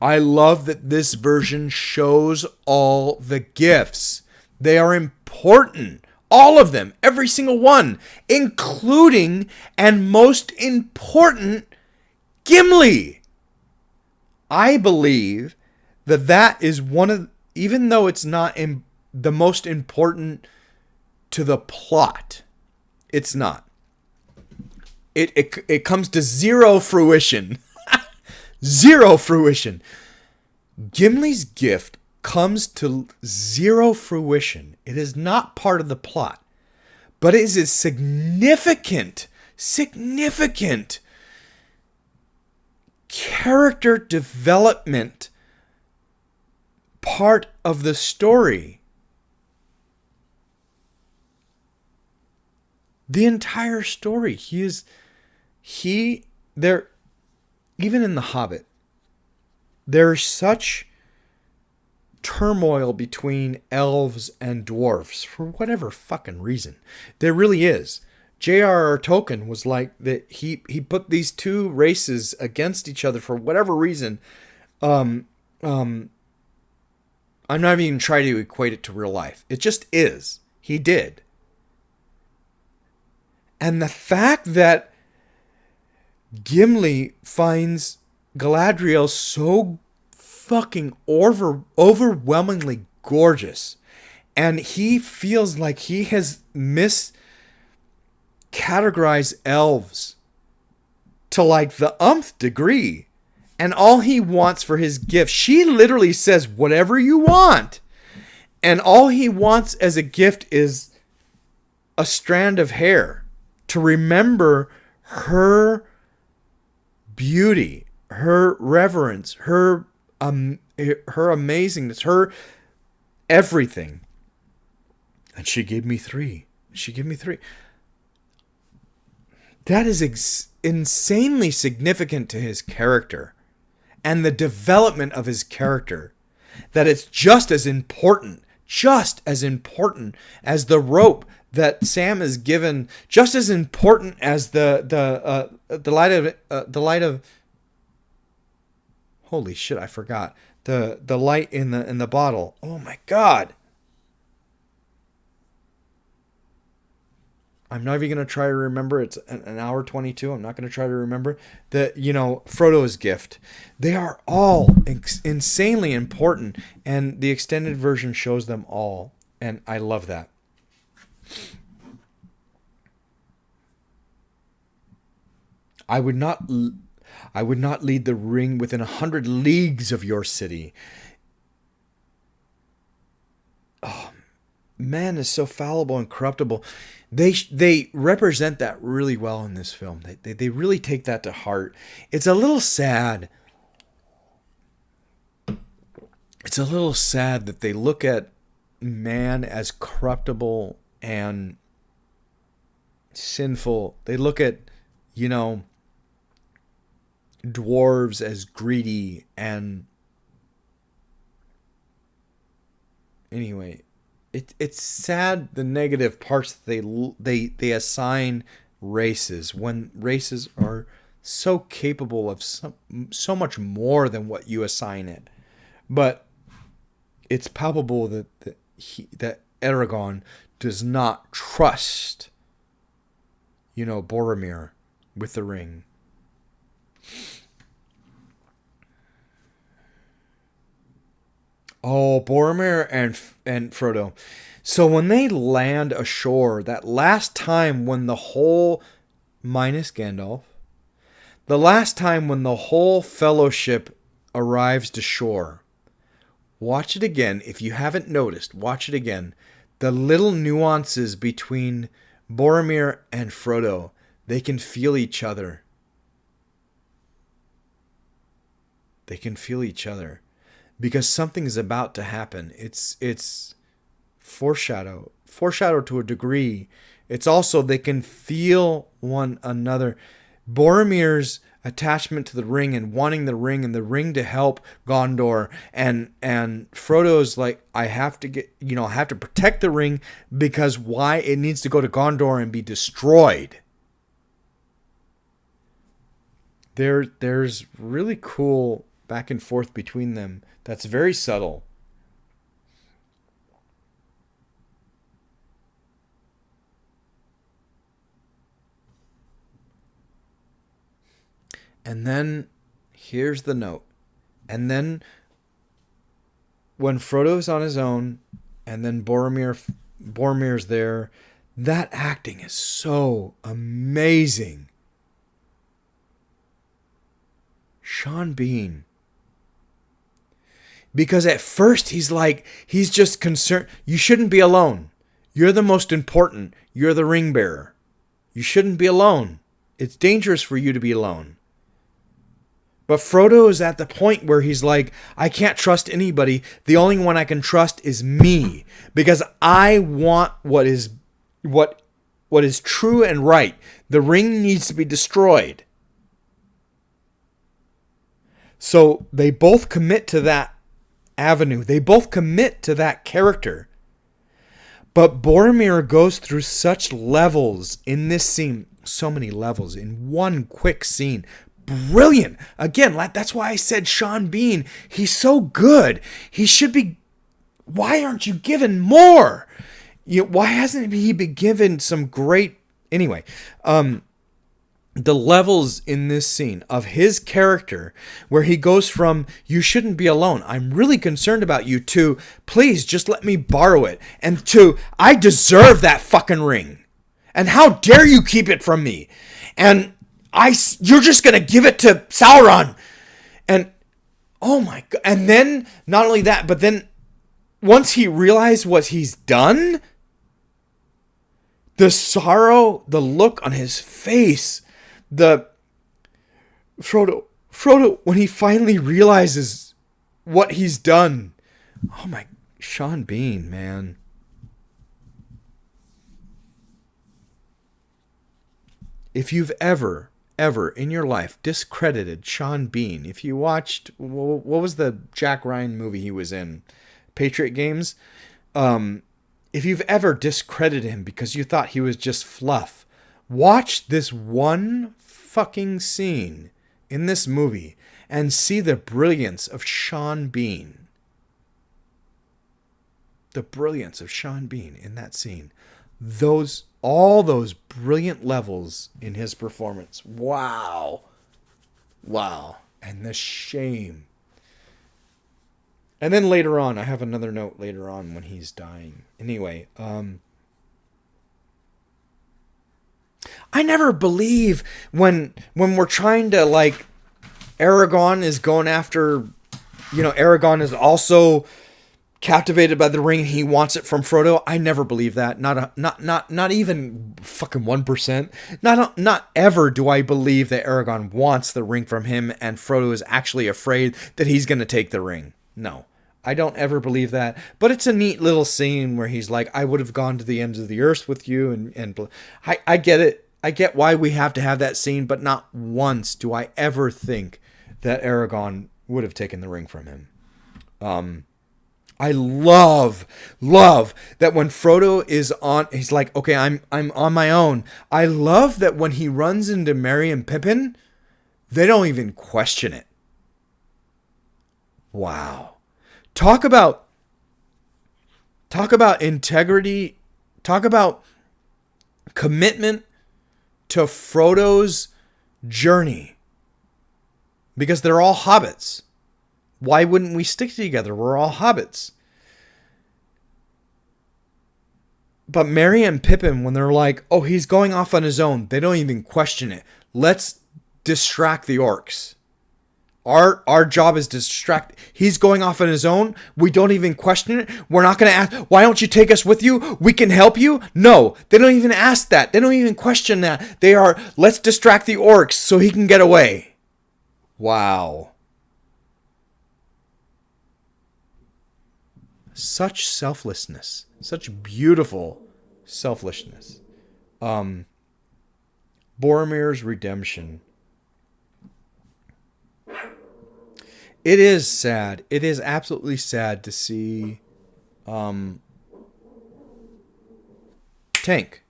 I love that this version shows all the gifts. They are important. All of them. Every single one. Including, and most important, Gimli. I believe that is one of, even though it's not the most important to the plot, it's not. It comes to zero fruition. Zero fruition. Gimli's gift comes to zero fruition. It is not part of the plot, but it is a significant character development part of the story. The entire story. Even in The Hobbit, there's such turmoil between elves and dwarfs for whatever fucking reason. There really is. J.R.R. Tolkien was like that. He put these two races against each other for whatever reason. I'm not even trying to equate it to real life. It just is. He did. And the fact that Gimli finds Galadriel so fucking overwhelmingly gorgeous, and he feels like he has miscategorized elves to like the umpth degree, and all he wants for his gift, she literally says, whatever you want, and all he wants as a gift is a strand of hair to remember her beauty, her reverence, her amazingness, her everything. And she gave me 3. That is insanely significant to his character and the development of his character, that it's just as important as the rope that Sam is given, just as important as the light of holy shit, I forgot the light in the bottle. Oh my god! I'm not even gonna try to remember. It's an hour 22. I'm not gonna try to remember Frodo's gift. They are all insanely important, and the extended version shows them all, and I love that. I would not lead the ring within 100 leagues of your city. Oh, man is so fallible and corruptible. They represent that really well in this film. They really take that to heart. It's a little sad. It's a little sad that they look at man as corruptible and sinful. They look at, dwarves as greedy, and anyway, it's sad the negative parts that they assign races, when races are so capable of so much more than what you assign it. But it's palpable that Aragorn does not trust, Boromir with the ring. Oh, Boromir and Frodo. So when they land ashore, that last time when the whole, minus Gandalf, the last time when the whole fellowship arrives to shore, watch it again. If you haven't noticed, watch it again. The little nuances between Boromir and Frodo, they can feel each other. They can feel each other because something is about to happen. It's foreshadow to a degree. It's also they can feel one another. Boromir's attachment to the ring and wanting the ring and the ring to help Gondor, and Frodo's like, I have to protect the ring because why? It needs to go to Gondor and be destroyed. There's really cool back and forth between them that's very subtle. And then, here's the note. And then, when Frodo's on his own, and then Boromir's there, that acting is so amazing. Sean Bean. Because at first he's just concerned. You shouldn't be alone. You're the most important. You're the ring bearer. You shouldn't be alone. It's dangerous for you to be alone. But Frodo is at the point where he's like, I can't trust anybody. The only one I can trust is me. Because I want what is true and right. The ring needs to be destroyed. So they both commit to that avenue. They both commit to that character. But Boromir goes through such levels in this scene. So many levels in one quick scene. Brilliant. Again, that's why I said Sean Bean. He's so good. He should be. Why aren't you given more? Why hasn't he been given some great? Anyway, the levels in this scene of his character, where he goes from "you shouldn't be alone, I'm really concerned about you," to "please just let me borrow it," and to "I deserve that fucking ring, and how dare you keep it from me," and you're just going to give it to Sauron. And oh my God. And then not only that, but then once he realized what he's done, the sorrow, the look on his face, Frodo, when he finally realizes what he's done. Oh my, Sean Bean, man. If you've ever in your life discredited Sean Bean, if you watched, what was the Jack Ryan movie he was in? Patriot Games? If you've ever discredited him because you thought he was just fluff, watch this one fucking scene in this movie and see the brilliance of Sean Bean. The brilliance of Sean Bean in that scene. All those brilliant levels in his performance. Wow. And the shame. And then later on, I have another note later on when he's dying. Anyway, I never believe when we're trying to, like, Aragorn is going after, Aragorn is also captivated by the ring. He wants it from Frodo. I never believe that. Not even fucking 1%. Not ever do I believe that Aragorn wants the ring from him and Frodo is actually afraid that he's going to take the ring. No, I don't ever believe that. But it's a neat little scene where he's like, I would have gone to the ends of the earth with you. And I get it. I get why we have to have that scene, but not once do I ever think that Aragorn would have taken the ring from him. I love that when Frodo is on, he's like, okay, I'm on my own. I love that when he runs into Merry and Pippin, they don't even question it. Wow. Talk about integrity. Talk about commitment to Frodo's journey. Because they're all hobbits. Why wouldn't we stick together? We're all hobbits. But Merry and Pippin, when they're like, oh, he's going off on his own, they don't even question it. Let's distract the orcs. Our job is to distract. He's going off on his own. We don't even question it. We're not going to ask, why don't you take us with you? We can help you. No, they don't even ask that. They don't even question that. They are, let's distract the orcs so he can get away. Wow. such selflessness, such beautiful selflessness. Boromir's redemption. It is sad. It is absolutely sad to see Tank.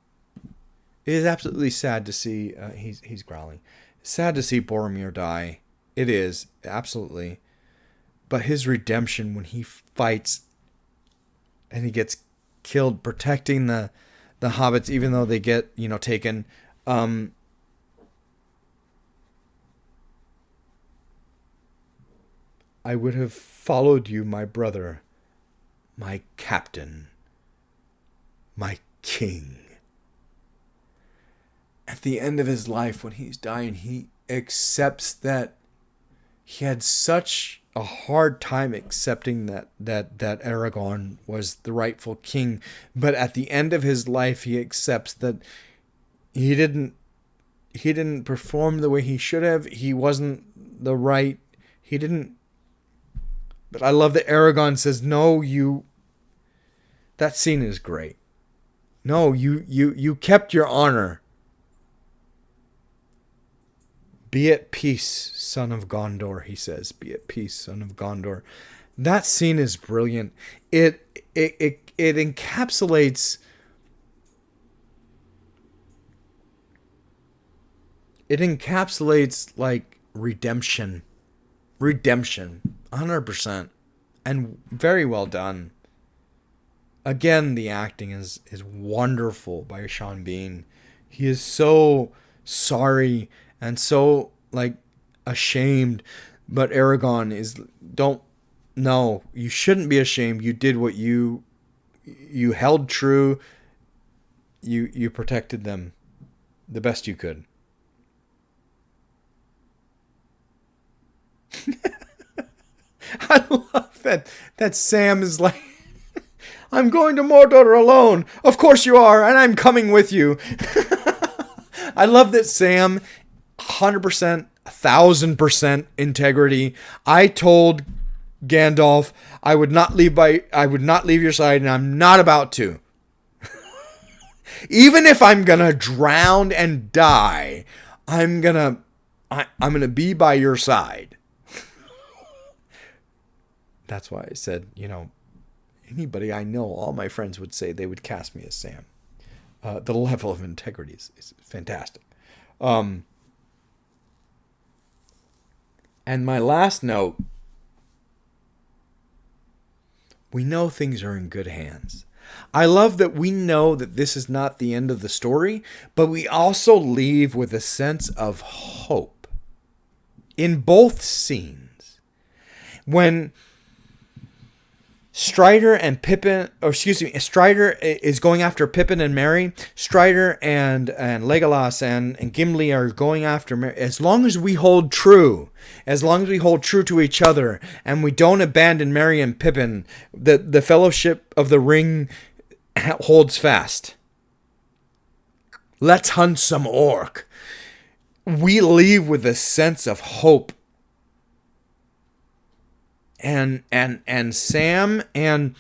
It is absolutely sad to see he's growling. Sad to see Boromir die. It is, absolutely. But his redemption when he fights and he gets killed protecting the hobbits, even though they get, taken. I would have followed you, my brother, my captain, my king. At the end of his life, when he's dying, he accepts that he had such a hard time accepting that Aragorn was the rightful king. But at the end of his life, he accepts that he didn't perform the way he should have. He wasn't the right. He didn't. But I love that Aragorn says, "No, you." That scene is great. No, you kept your honor. Be at peace, son of Gondor, he says. Be at peace, son of Gondor. That scene is brilliant. It encapsulates like redemption. Redemption. 100%. And very well done. Again, the acting is wonderful by Sean Bean. He is so sorry and so ashamed, but Aragorn is no, you shouldn't be ashamed. You did what you held true. You protected them the best you could. I love that Sam is like, I'm going to Mordor alone. Of course you are, and I'm coming with you. I love that Sam, 100%, 1,000% integrity. I told Gandalf I would not leave your side, and I'm not about to. Even if I'm gonna drown and die, I'm gonna be by your side. That's why I said, anybody I know, all my friends would say they would cast me as Sam. The level of integrity is fantastic. And my last note, we know things are in good hands. I love that we know that this is not the end of the story, but we also leave with a sense of hope in both scenes. When Strider is going after Pippin and Merry. Strider and Legolas and Gimli are going after Merry. As long as we hold true to each other, and we don't abandon Merry and Pippin, the Fellowship of the Ring holds fast. Let's hunt some orc. We leave with a sense of hope. And Sam, and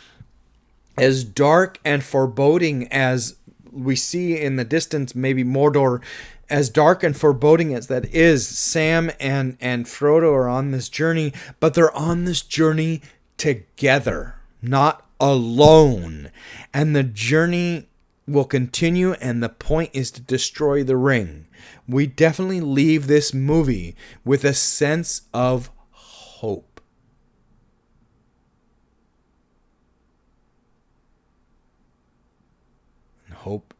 as dark and foreboding as we see in the distance, maybe Mordor, as dark and foreboding as that is, Sam and Frodo are on this journey, but they're on this journey together, not alone. And the journey will continue, and the point is to destroy the ring. We definitely leave this movie with a sense of hope. Hope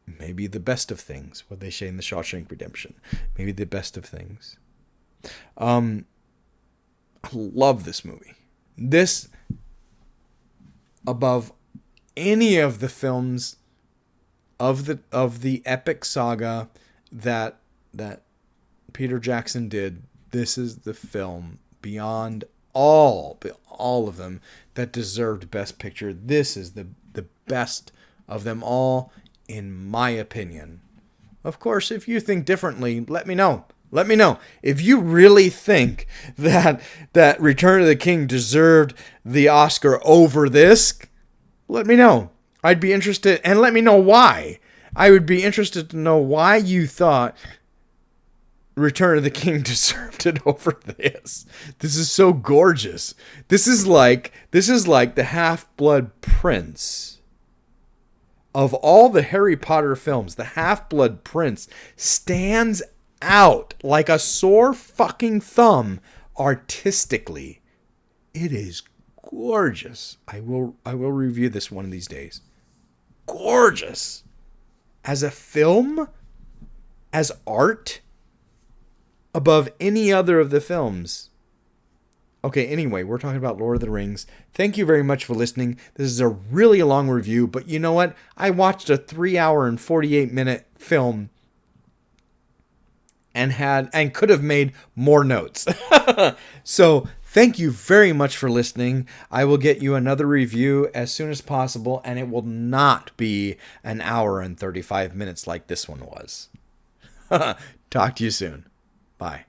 maybe the best of things, what they say in the Shawshank Redemption, maybe the best of things. I love this movie. This, above any of the films of the epic saga that Peter Jackson did, this is the film beyond all of them that deserved Best Picture. This is the best of them all, in my opinion. Of course, if you think differently, let me know. Let me know. If you really think that Return of the King deserved the Oscar over this, let me know. I'd be interested, and let me know why. I would be interested to know why you thought Return of the King deserved it over this. This is so gorgeous. This is like the Half-Blood Prince. Of all the Harry Potter films, the Half-Blood Prince stands out like a sore fucking thumb artistically. It is gorgeous. I will review this one of these days. Gorgeous. As a film, as art, above any other of the films. Okay, anyway, we're talking about Lord of the Rings. Thank you very much for listening. This is a really long review, but you know what? I watched a 3-hour and 48-minute film and could have made more notes. So, thank you very much for listening. I will get you another review as soon as possible, and it will not be an hour and 35 minutes like this one was. Talk to you soon. Bye.